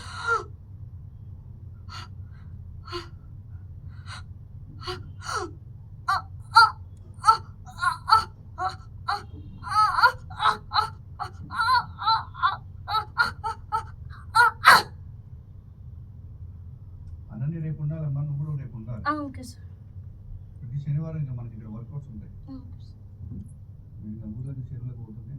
అనన్య రేపు ఉండాలమ్మా, నువ్వు కూడా రేపు ఉండాలి. Okay sir. ప్రతి శనివారం ఇంకా మనకి ఇక్కడ వర్కౌట్స్ ఉంటాయి. ఊళ్ళకి చెరువులకు పోతుంది.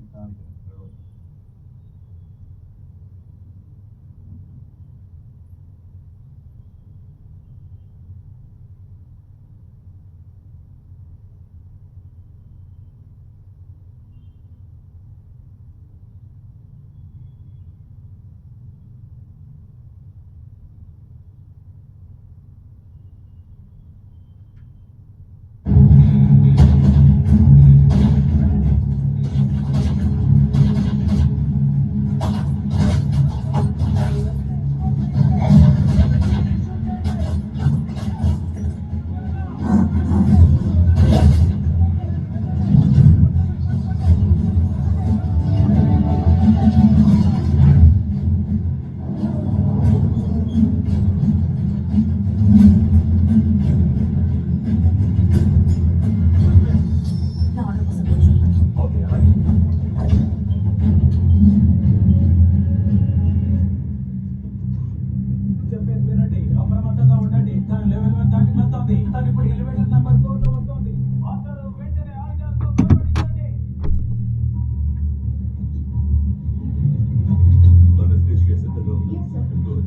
వస్తోంది. తను ఇప్పుడు ఎలివేటర్ నంబర్ 4 లో వస్తోంది. అందరూ వెంటనే ఆయుధాలతో పట్టుబడించండి. Anestesia Citadel. Yes, sir. Good.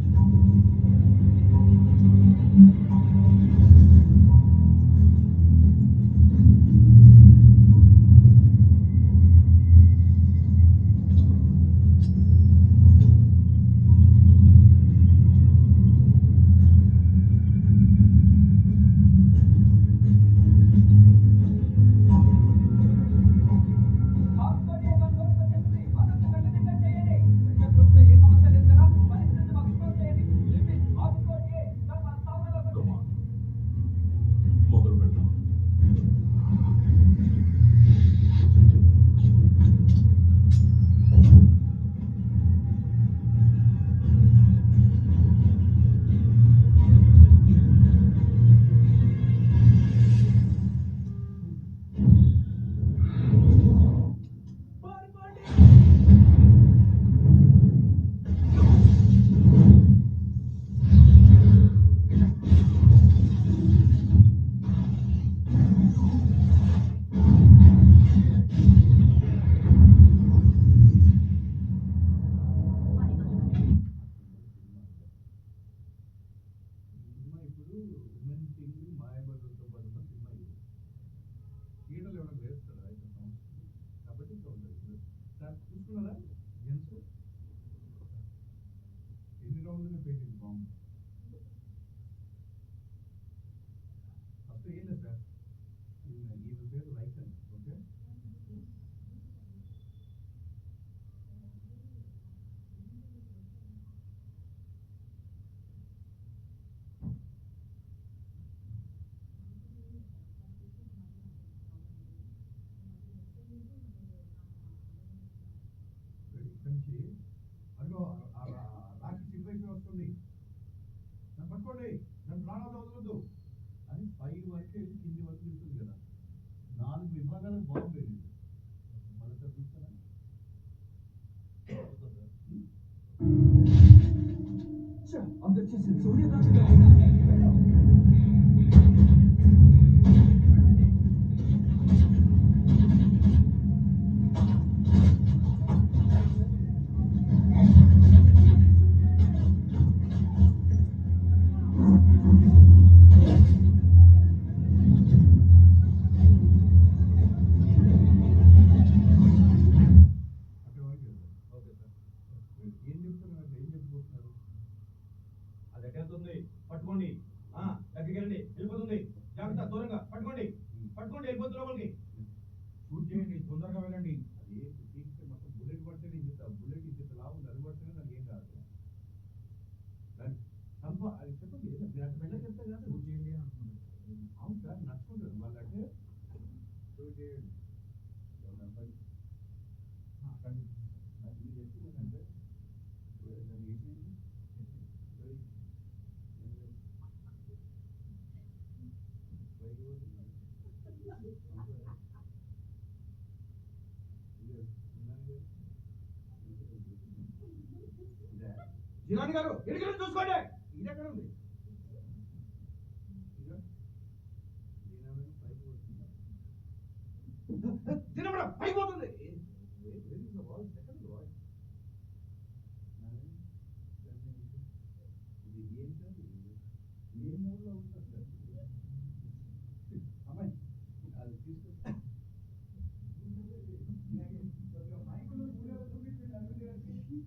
Come on. మొదలు పెడదాం. సినిమా ఇప్పుడు ఉమెన్ కింగ్ మాయాబజార్తో పాటు ఉన్న సినిమా ఇది. థియేటర్లో ఏమైనా వేస్తారా అయితే సంవత్సరం కాబట్టి ఇంకా ఉంటుంది ఇప్పుడు. సార్ చూసుకున్నారా జెంట్స్ ఎన్ని రౌండ్లు పెట్టింది బాగుంది. ఫస్ట్ ఏం లేదు సార్, ఈమె పేరు రైసన్. ఓకే, ఇక్కడి నుంచి అదిగో రాకెట్ సిగ్నేచర్ వస్తుంది. నన్ను పట్టుకోండి, నన్ను ప్రాణాలు వదలొద్దు అని 5 వరకు వెళ్ళి కింది వరకు వెళ్తుంది కదా. 4 విభాగాలకు బాంబు వెళ్ళింది. మళ్ళీ సార్ చూస్తారా? అందరు చేసింది సూర్యకాంత్. అక్కడ వరకు వెళ్తారు. ఓకే సార్, ఏం చెప్తున్నారు? ఏం చెప్పబోతున్నారు? అది ఎక్కడుంది పట్టుకోండి. దగ్గరికి వెళ్ళండి, వెళ్ళిపోతుంది. జాగ్రత్త, దూరంగా పట్టుకోండి. పట్టుకోండి, వెళ్ళిపోతుంది లోపలికి. షూట్ చేయండి, తొందరగా వెళ్ళండి. అది తీస్తే మొత్తం బుల్లెట్ పడితేనే ఇంత బుల్లెట్ ఇంత లావు ఉంది. అది పడితేనే నాకు ఏం కాదు. దాన్ని అది చెప్పండి, మీరు అక్కడ వెళ్ళకి చెప్తే కాదు. షూట్ చేయండి అంటున్నారు. అవును సార్, నడుచుకుంటారు వాళ్ళంటే. షూట్ చేయండి అక్కడ నాకు మీరు చెప్తుంది ఏంటంటే దాన్ని ఏం చేయండి. జిరాని గారు ఎడికి చూసుకోండి. ఇది ఎక్కడ ఉంది? తినమడం పైపోతుంది. ఇది ఏం సార్? ఏ మూలలో ఉంటుంది సార్? అమ్మాయి అది తీసుకొచ్చి మైకులు చూపించండి. అరవింద్ గారికి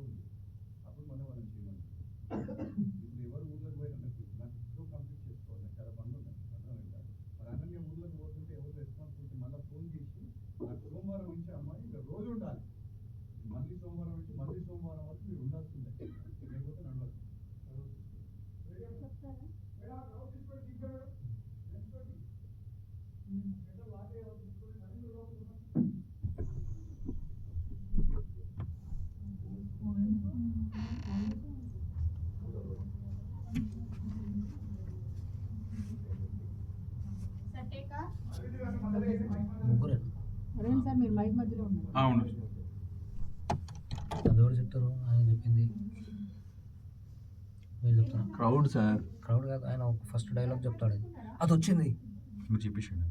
ఉంది, అప్పుడు మనం వాళ్ళని చేయమని. ఇప్పుడు ఎవరు ఊర్లోకి పోయినా నాకు ఇప్పుడు కంప్లీట్ చేసుకోవాలి, నాకు చాలా పనులు ఉన్నాయి, అర్థమైందా? మరి అనన్య ఊర్లోకి పోతుంటే ఎవరు రెస్పాన్సిబిలిటీ మళ్ళీ ఫోన్ చేసి నాకు సోమవారం నుంచి అమ్మాయి ఇంకా రోజు ఉండాలి, మళ్ళీ సోమవారం నుంచి మళ్ళీ సోమవారం వరకు మీరు ఉండాల్సిందే, లేకపోతే నడవదు. ముగ్గురే సార్ మీరు మైక్ మధ్యలో ఉన్నారు. అవును. అది ఎవరు చెప్తారు? ఆయన చెప్పింది మీరు చెప్తారా? Crowd sir. క్రౌడ్ కాదు, ఆయన ఫస్ట్ డైలాగ్ చెప్తాడు. అది వచ్చింది, మీరు చెప్పేసాడు.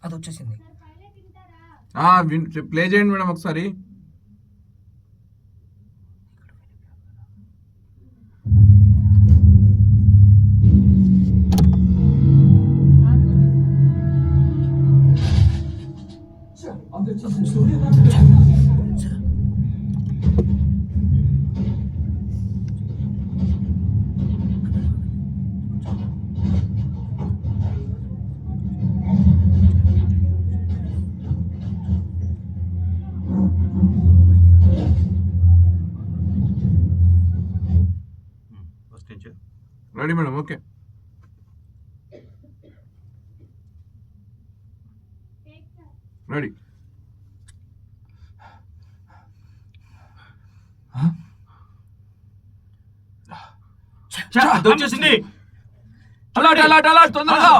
అది వచ్చేసింది. ప్లే చేయండి మేడం ఒకసారి. ఫస్ట్ నుంచి రెడీ మేడం, ఓకే. రెడీ. అది వచ్చేసింది. అలాట్ అలాట్ అలాట్, తొందరగా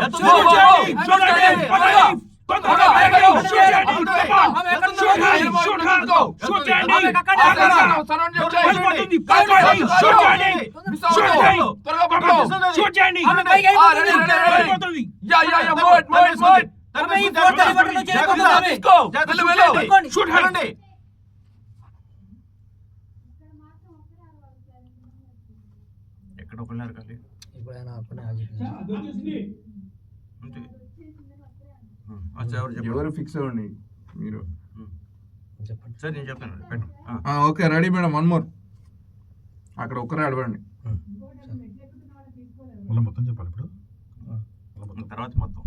ఎక్కడ ఒకళ్ళు అరకాలి ఇప్పుడు ఆయన అక్కడనే ఆగిపోయింది. అంతే. ఎవరు చెప్పండి. ఎవరు ఫిక్స్ అవ్వండి మీరు. చెప్పండి సరే నేను చెప్తాను పెట్టు. Okay ready madam, one more. అక్కడ ఒక్కరే అడవండి. మొత్తం చెప్పాలి ఇప్పుడు. తర్వాత మొత్తం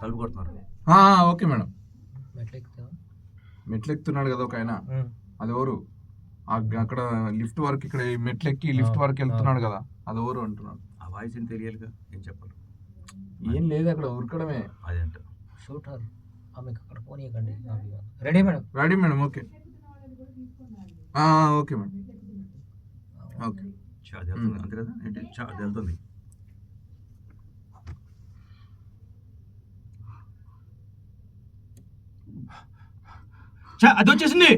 తలుపు కొడుతున్నారు. Okay madam. మెట్లు ఎక్కుతున్నాడు కదా ఒక ఆయన, అది ఎవరు? అక్కడ లిఫ్ట్ వరకు, ఇక్కడ మెట్లు ఎక్కి లిఫ్ట్ వరకు వెళ్తున్నాడు కదా, అది ఎవరు అంటున్నాడు. ఆ వాయిస్ ఏం తెలియాలిగా, ఏం చెప్పాలి? ఏం లేదు, అక్కడ ఉరకడమే. అదేంట షూటర్ ఆమెకు అక్కడ పోనీయకండి. Ready madam? Ready madam, okay. Okay madam, okay. అది వెళ్తుంది అంతే కదా, ఏంటి అది వెళ్తుంది. అది వచ్చేసింది.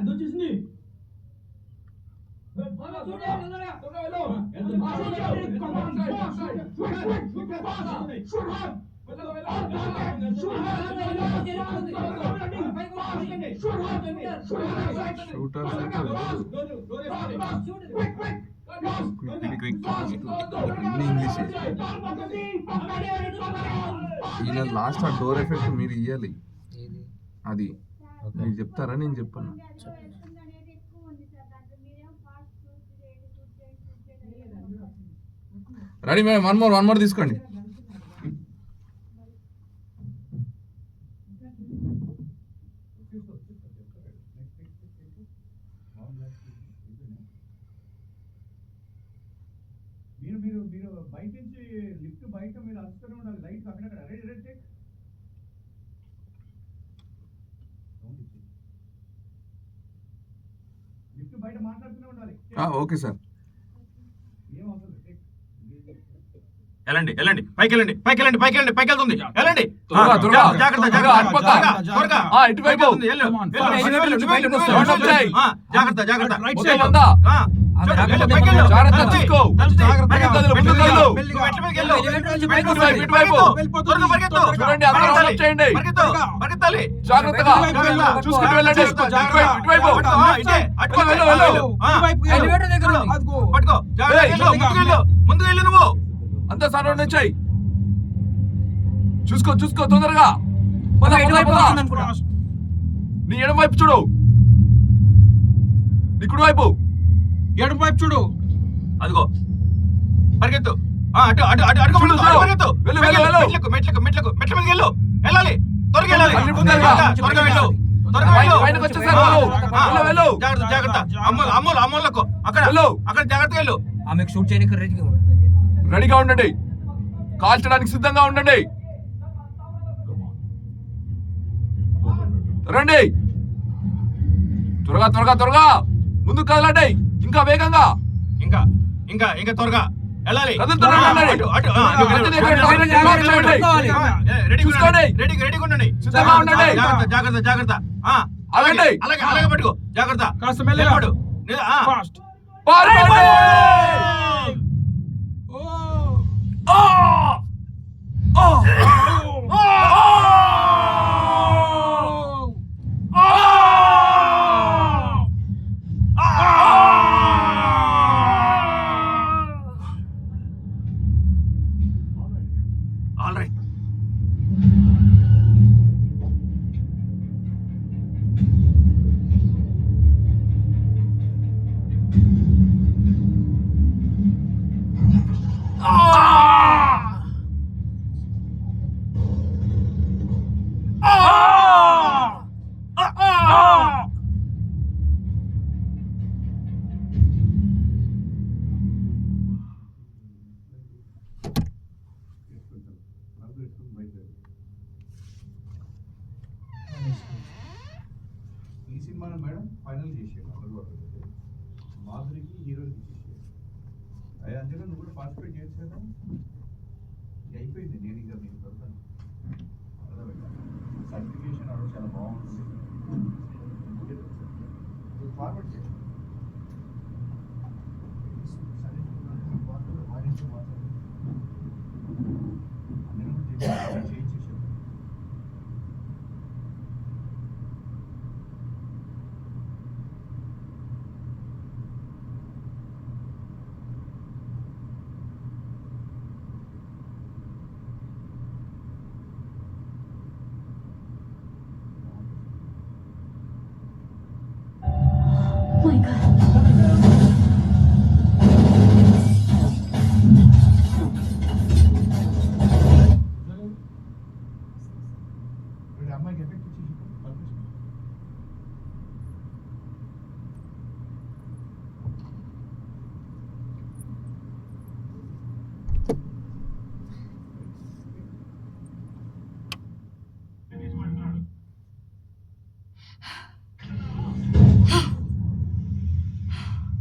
అది వచ్చేసింది. ఈయన లాస్ట్ ఆ డోర్ ఎఫెక్ట్ మీరు ఇవ్వాలి. అది మీరు చెప్తారా, నేను చెప్పాను? రెడీ మేడం, వన్ మోర్ తీసుకోండి. మీరు బయట నుంచి లిఫ్ట్ బయట మీరు అరుస్తూనే ఉండాలి, లైట్స్ అక్కడక్కడ. Ready ready take. లిఫ్ట్ బయట మాట్లాడుతూనే ఉండాలి. Okay sir. ఏం అవసరం లేదు. వెళ్ళండి వెళ్ళండి పైకి వెళ్ళండి పైకి వెళ్ళండి పైకి వెళ్ళండి పైకి వెళ్తుంది వెళ్ళండి త్వరగా, త్వరగా. జాగ్రత్త త్వరగా, జాగ్రత్త అటుపక్క. త్వరగా ఇటువైపు. వెళ్ళు, వెళ్ళు, వెళ్ళు, జాగ్రత్త జాగ్రత్త మొత్తం అంతా. వెళ్ళు, పైకి వెళ్ళు. జాగ్రత్త తలుపు చూసుకో. తలుపు జాగ్రత్తగా కదులు, మెట్లు ముందుకు వెళ్ళు. వెళ్ళు. మెట్ల మీదకి వెళ్ళు. ఇటువైపు, పరిగెత్తు, ఇటువైపు. త్వరగా పరిగెత్తు. చూడండి, అందరూ పరిగెత్తాలి. అలర్ట్ చేయండి. పరిగెత్తు, పరిగెత్తాలి. జాగ్రత్తగా చూసుకుంటూ వెళ్ళండి. ఇటువైపు. ఇటే, అటు వెళ్ళు, వెళ్ళు. పట్టుకో జాగ్రత్త వెళ్ళు, ముందుకు వెళ్ళు, ముందుకు వెళ్ళు నువ్వు. అంతా సరౌండ్ వచ్చాయి. చూసుకో చూసుకో తొందరగా. పద, పద, పద. నీ ఎడమ వైపు చూడు, నీ కుడి వైపు. ఎడమ వైపు చూడు. అదిగో పరిగెత్తు. అటు అటు అటు అడుగు చూడు, ముందు, చూడు. పరిగెత్తు. వెళ్ళు, వెళ్ళు, వెళ్ళు. మెట్లకు మెట్లకు మెట్లకు మెట్ల మీదకి వెళ్ళు. వెళ్ళాలి, త్వరగా వెళ్ళాలి. అన్ని తొందరగా. త్వరగా వెళ్ళు, త్వరగా వెళ్ళు. బయటకు వచ్చేసారు వాళ్ళు. వెళ్ళు, వెళ్ళు. జాగ్రత్త జాగ్రత్త. అమ్మోలు అమ్మోలు అమ్మోళ్ళకు అక్కడ వెళ్ళు. అక్కడ జాగ్రత్తగా వెళ్ళు. ఆమెకు షూట్ చేయడానికి రెడీగా ఉండు. రెడీగా ఉండండి, కాల్చడానికి సిద్ధంగా ఉండండి. రండి, త్వరగా త్వరగా త్వరగా ముందుకు కదలండి, ఇంకా వేగంగా. ఇంకా ఇంకా ఇంకా త్వరగా వెళ్ళాలి. కదులుతున్నారు, వెళ్ళండి. అటు అటు మధ్య దగ్గర రెడీ చూసుకోండి. రెడీ రెడీగా ఉండండి. సిద్ధంగా ఉండండి. జాగ్రత్త జాగ్రత్త జాగ్రత్త. అలాగే అలాగే అలాగే పట్టుకో జాగ్రత్త. కాస్త మెల్లగా. నిలబడు. ఫాస్ట్. పారిపోండి. All right. ఈ సినిమాను మేడం ఫైనల్ చేసాడు మాధురికి హీరోయిన్ చేసాడు. అయ్యా అందులో నువ్వు కూడా పార్టిసిపేట్ చేయొచ్చు కదా. ఇది అయిపోయింది. నేను ఇక మీకు దొరకను. సర్టిఫికేషన్ అవడం చాలా బాగుంటుంది. ఫార్వర్డ్ చేయండి. చేయించేసాడు. Oh my God. వీడి అమ్మాయికి ఎఫెక్ట్ ఇచ్చేసి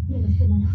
నేను వస్తున్నాను.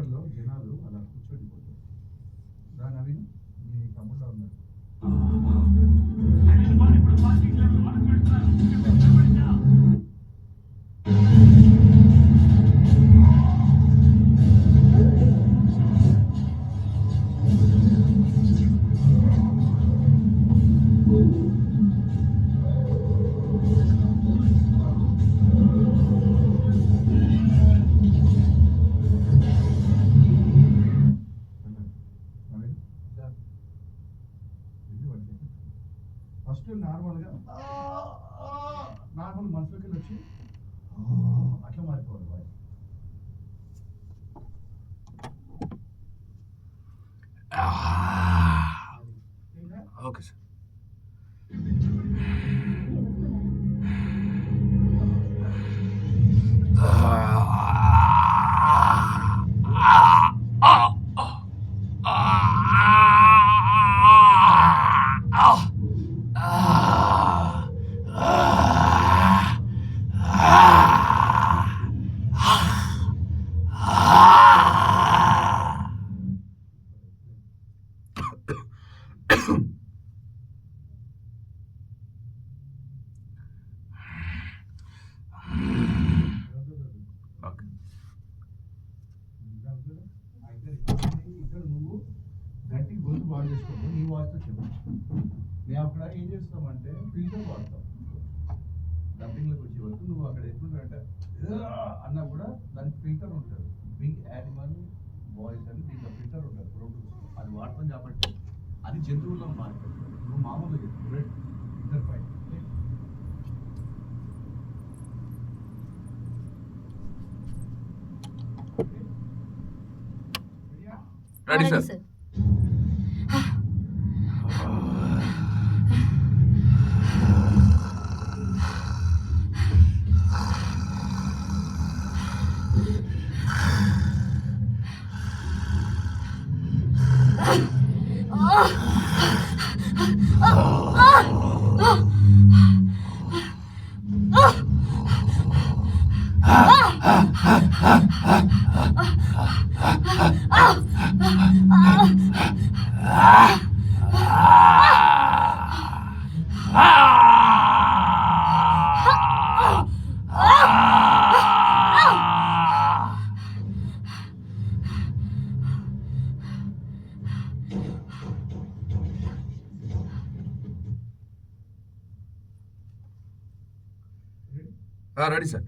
హాస్పిటల్లో జనాలు అలా కూర్చోడిపోతారు. రా నవీన్, నీ తమ్ముడు ఉన్నారు. ఫస్ట్ నార్మల్గా నార్మల్ మనసులోకి వచ్చి అట్లా మారిపోవాలి వాయిస్. Okay sir. ఇక్కడ నువ్వు గట్టికి గొంతు బాగా చేసుకోవు, నీ వాయిస్తో చెప్పు. మేము అక్కడ ఏం చేస్తామంటే ఫిల్టర్ వాడతాం. డబ్బింగ్లోకి వచ్చే వరకు నువ్వు అక్కడ ఎట్లుంటాడంటే అన్నా కూడా దానికి ఫిల్టర్ ఉంటుంది. బిగ్ యానిమల్ వాయిస్ అని దీంట్లో ఫిల్టర్ ఉంటుంది, ప్రోటీన్స్. అది వాడతాం కాబట్టి అది జంతువుల్లో మారుతుంది. నువ్వు మామూలుగా చెప్పు, red filter fine. Ready sir. Ready sir.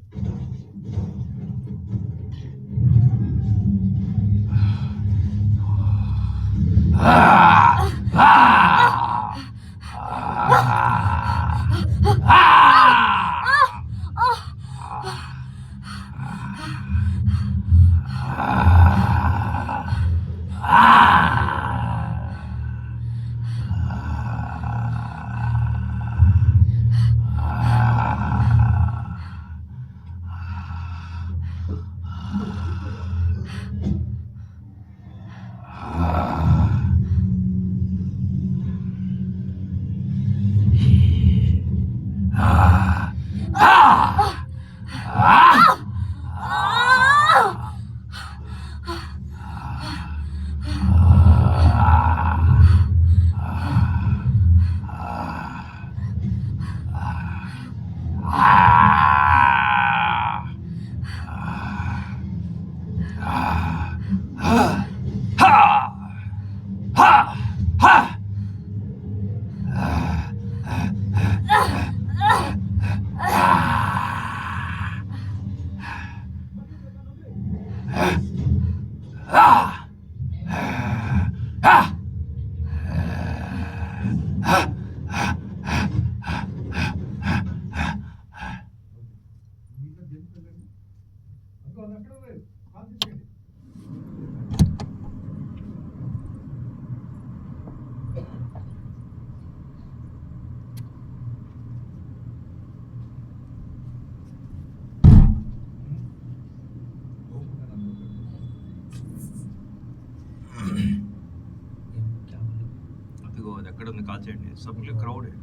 అదిగో అది ఎక్కడ ఉంది, కాల్ చేయండి. सब क्राउड है,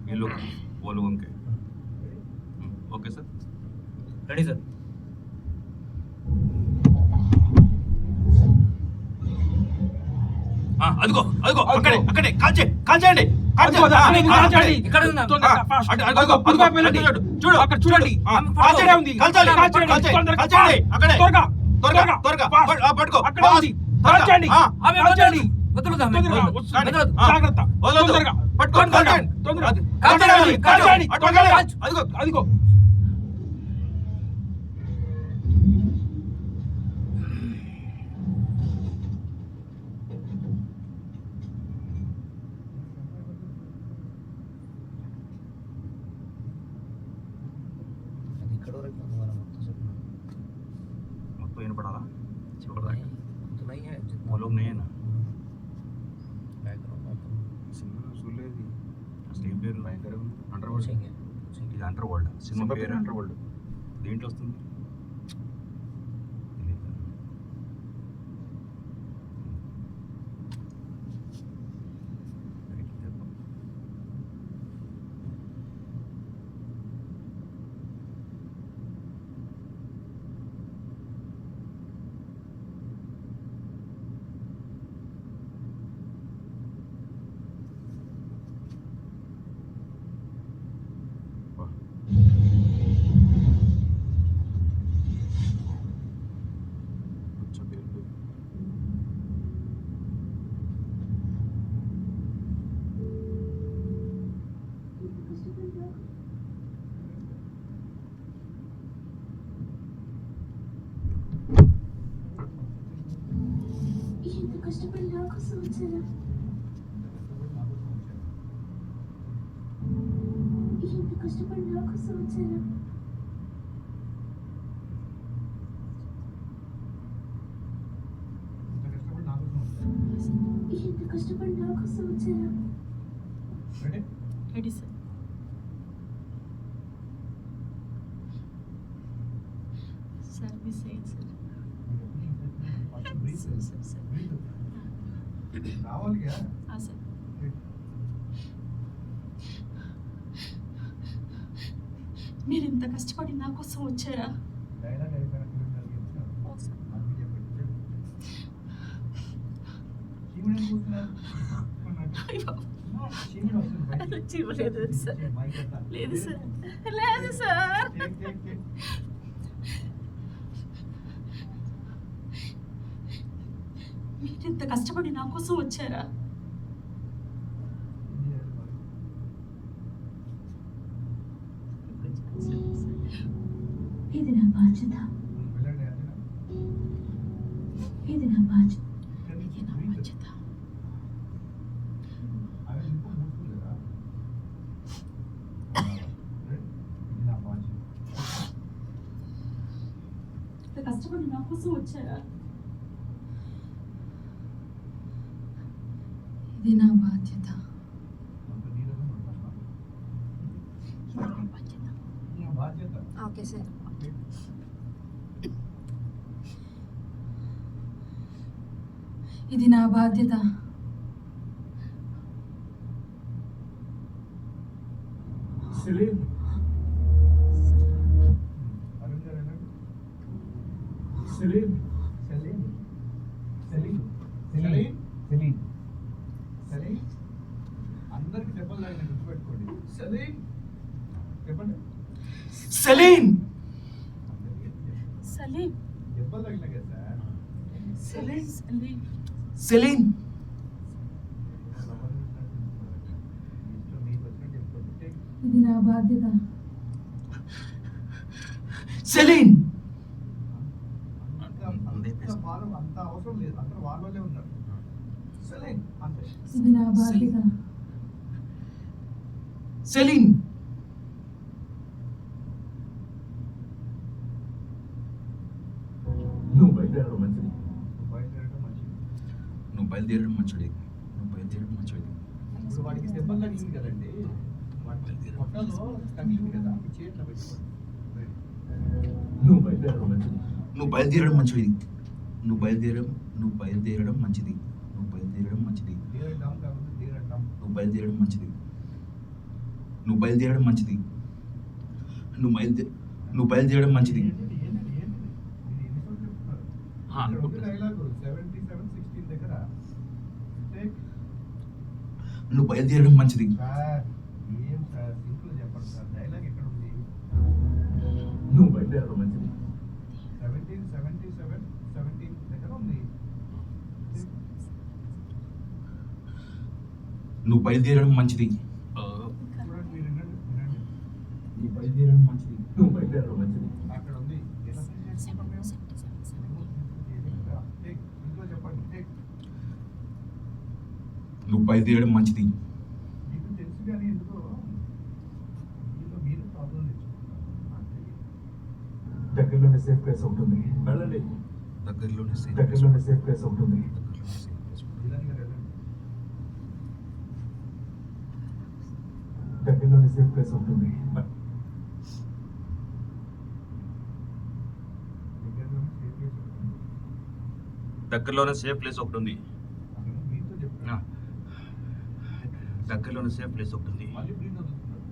ये लोग वो लोगों के. Okay sir. Ready sir. అదిగో అదిగో అక్కడే అక్కడే కాల్చేయండి కాల్చేయండి ఇక్కడ ఉందా? చూడు అక్కడ చూడండి కాల్చేడే ఉంది కాల్చాలి కాల్చేయండి అక్కడే త్వరగా త్వరగా త్వరగా పట్టుకో అక్కడ ఉంది కాల్చేయండి ఆమె వదలండి. వదలొద్దు ఆమె. జాగ్రత్త వదలొద్దు పట్టుకోండి కాల్చేయండి కాల్చేయండి కాల్చేయండి అదిగో అదిగో అది ఇక్కడ వరకు ఉంది మనం మొత్తం చెప్పిన. మొత్తం వినపడాలా చివరి దాకా तो नहीं है जितना वो लोग नहीं है ना बैकग्राउंड మొత్తం సినిమా చూడలేదు అసలు ఏం పేరు భయంకరంగా ఉంది. అండర్ వరల్డ్ పూछेंगे ఇది అండర్ వరల్డ్ సినిమా పేరు అండర్ వరల్డ్. దేంట్లో వస్తుంది తెలీదా? రైట్ దెబ్బ. వా. కొంచెం పేరు ఎంత కష్టపడి నా కోసం వచ్చారా ఎంత కష్టపడి నా కోసం వచ్చారా ఎంత కష్టపడి నా కోసం వచ్చారా రెడీ సార్ సార్ మిస్ అయ్యింది సార్ రావాలి కదా సార్ మీరు ఇంత కష్టపడి నా కోసం వచ్చారా డైలాగ్ అయిపోయిన ఫిల్మ్ జరిగించారు అందుకే చెప్పండి చీముడు ఏం కూర్చున్నారు చీముడు వస్తుంది బయటికి. లేదు సార్ మైక్ ఎత్తా. లేదు సార్ లేదు సార్ చెక్. మీరు ఇంత కష్టపడి నా కోసం వచ్చారా ఇది నా బాధ్యత వెళ్ళండి అంతేనా? ఇది నా బాధ్యత ఇక్కడి నుంచి ఇది నా breathe. బాధ్యత అవి ఇంకో మూసుకుంటారా? ఇది నా బాధ్యత. ఇంత కష్టపడి నా కోసం వచ్చారా ఇది నా బాధ్యత అంత నీరసం ఉంటామా? ఇది నా బాధ్యత నా బాధ్యత. ఓకే సార్ ఇది నా బాధ్యత సెలీన్ అరుణ్ గారు వెళ్ళండి. Selene Selene Selene Selene Selene Selene అందరికి దెబ్బలు తాగిన గుర్తుపెట్టుకోండి. సెలీన్ చెప్పండి. సెలీన్ అందరికీ సలీం దెబ్బలు తగిన కదా సార్. సలీం సలీం సెలీన్ ఇష్టం మీకు వచ్చినట్టు చెప్పుకోండి. Take. ఇది నా బాధ్యత సెలీన్ అంత అవసరం లేదు. అందరూ వాళ్ళే ఉన్నారు. సెలీన్ అంతే. ఇది నా బాధ్యత సెలీన్ నువ్వు బయలుదేరడం మంచిది బయలుదేరడం మంచిది. నువ్వు బయలుదేరడం మంచిది ఇప్పుడు వాడికి దెబ్బలు తగిలింది కదండి. వాడి పొట్టలో తగిలింది కదా. మీ చేతిలో పెట్టుకోండి. నువ్వు బయలుదేరడం మంచిది నువ్వు బయలుదేరడం మంచిది నువ్వు బయలుదేరడం మంచిది తీరడం కాకపోతే తీరడం. నువ్వు బయలుదేరడం మంచిది నువ్వు బయలుదేరడం మంచిది ఏంటండి? ఇది ఎన్నిసార్లు చెప్తున్నారు? అనుకుంటా. డైలాగ్ 77-16 దగ్గర Take. నువ్వు బయలుదేరడం మంచిది. సార్ ఏం సార్ సింపుల్ చెప్పండి సార్, డైలాగ్ ఎక్కడ ఉంది? నువ్వు బయలుదేరడం మంచిది. 17 దగ్గర ఉంది. నువ్వు బయలుదేరడం మంచిది. చూడండి, మీరు వినండి. నువ్వు బయలుదేరడం మంచిది. నువ్వు బయలుదేరడం మంచిది. అక్కడ ఉంది. ఎలా చేసుకుంటాం మేము? టేక్, ఇంట్లో చెప్పండి. టేక్. నువ్వు బయలుదేరడం మంచిది. మీకు తెలుసు కానీ ఎందుకో దీనిలో మీరు ప్రాబ్లం తెచ్చుకుంటారు. నాకు తెలియదు. దగ్గరలోనే సేఫ్ ప్లేస్ ఉంటుంది, వెళ్ళండి. దగ్గరలోనే దగ్గరలోనే సేఫ్ ప్లేస్ ఉంటుంది. జిల్లాని గారు వెళ్ళండి. దగ్గరలోనే సేఫ్ ప్లేస్ ఉంటుంది. దగ్గరలోనే సేఫ్ ప్లేస్ ఉంటుంది. దగ్గరలోనే సేఫ్ ప్లేస్ ఒకటి ఉంది. మీతో చెప్తున్నా. దగ్గరలోనే సేఫ్ ప్లేస్ ఒకటి ఉంది. మళ్ళీ బ్రీత్ వదులుతున్నారు.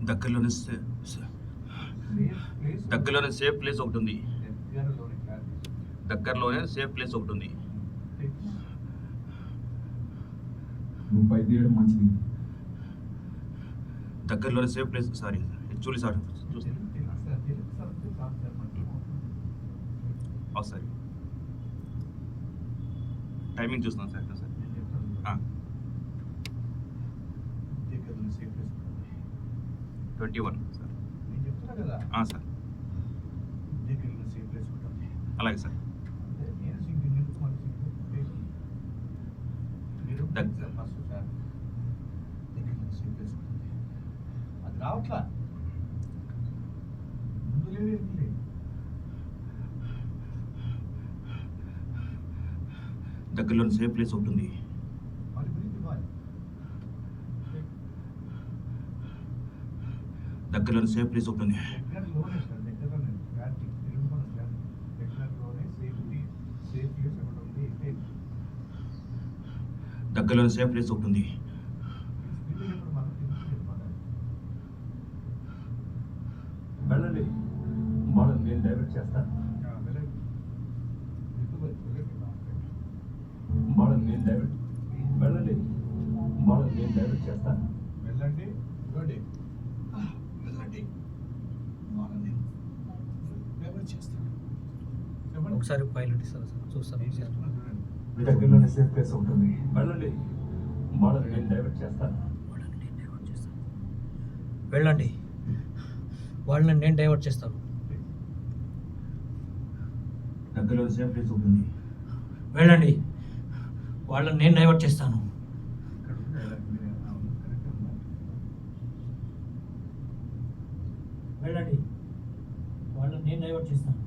దగ్గరలోనే ప్లేస్ దగ్గరలోనే సేఫ్ ప్లేస్ ఒకటి ఉంది. దగ్గరలోనే క్లారిటీ. దగ్గరలోనే సేఫ్ ప్లేస్ ఒకటి ఉంది. నువ్వు బయలుదేరడం మంచిది. దగ్గరలోనే సేఫ్ ప్లేస్. సారీ చూడండి సార్, సారీ టైమింగ్ చూస్తున్నాను సార్. సార్ దగ్గరలోనే సేఫ్ ప్లేస్ ఉంటుంది. 21 సార్. నేను చెప్తున్నా కదా, సార్ దగ్గరలోనే సేఫ్ ప్లేస్ ఉంటుంది. అలాగే సార్. అంటే నేను సింగిల్ ఎందుకు మళ్ళీ సింగిల్ మీరు దగ్గర ఫస్ట్ సార్ దగ్గరలోనే సేఫ్ ప్లేస్ ఉంటుంది. అది రావట్లా, ముందు లేదు ఎందుకు లేదు. దగ్గరలోనే సేఫ్ ప్లేస్ ఒకటి ఉంది. మళ్ళీ బ్రీత్ ఇవ్వాలి. దగ్గరలోనే సేఫ్ ప్లేస్ ఒకటి ఉంది. దగ్గరలోనే సార్, దగ్గరలోనే క్లారిటీ తెలుగులోనే క్లారిటీ. దగ్గరలోనే సేఫ్టీ సేఫ్ ప్లేస్ ఒకటి ఉంది. దగ్గరలోనే సేఫ్ ప్లేస్ ఒకటి ఉంది. స్పీడ్ చెప్పడం మనం తెలుసుకోవాలి. వెళ్ళండి, వాళ్ళని నేను డైవర్ట్ చేస్తాను. వెళ్ళండి. వాళ్ళని నేను డైవర్ట్ వెళ్ళండి, వాళ్ళని నేను డైవర్ట్ చేస్తాను. వెళ్ళండి. ఇవ్వండి. వెళ్ళండి. వాళ్ళని డైవర్ట్ చేస్తాను. చెప్పండి. ఒకసారి పైలట్ ఇస్తాను సార్, చూస్తాను ఏం ఒకసారి. చేస్తున్నారు చూడండి. దగ్గరలోనే సేఫ్ ప్లేస్ ఉంటుంది, వెళ్ళండి. వాళ్ళని నేను డైవర్ట్ చేస్తాను. వాళ్ళని నేను డైవర్ట్ చేస్తాను. వెళ్ళండి, వాళ్ళని నేను డైవర్ట్ చేస్తాను. దగ్గరలోనే సేఫ్ ప్లేస్ ఒకటి ఉంది. వెళ్ళండి, వాళ్ళని నేను డైవర్ట్ చేస్తాను. ఇక్కడ ఉంది డైలాగ్. మీరు అవును, కరెక్ట్ ఉందా? వెళ్ళండి, వాళ్ళని నేను డైవర్ట్ చేస్తాను.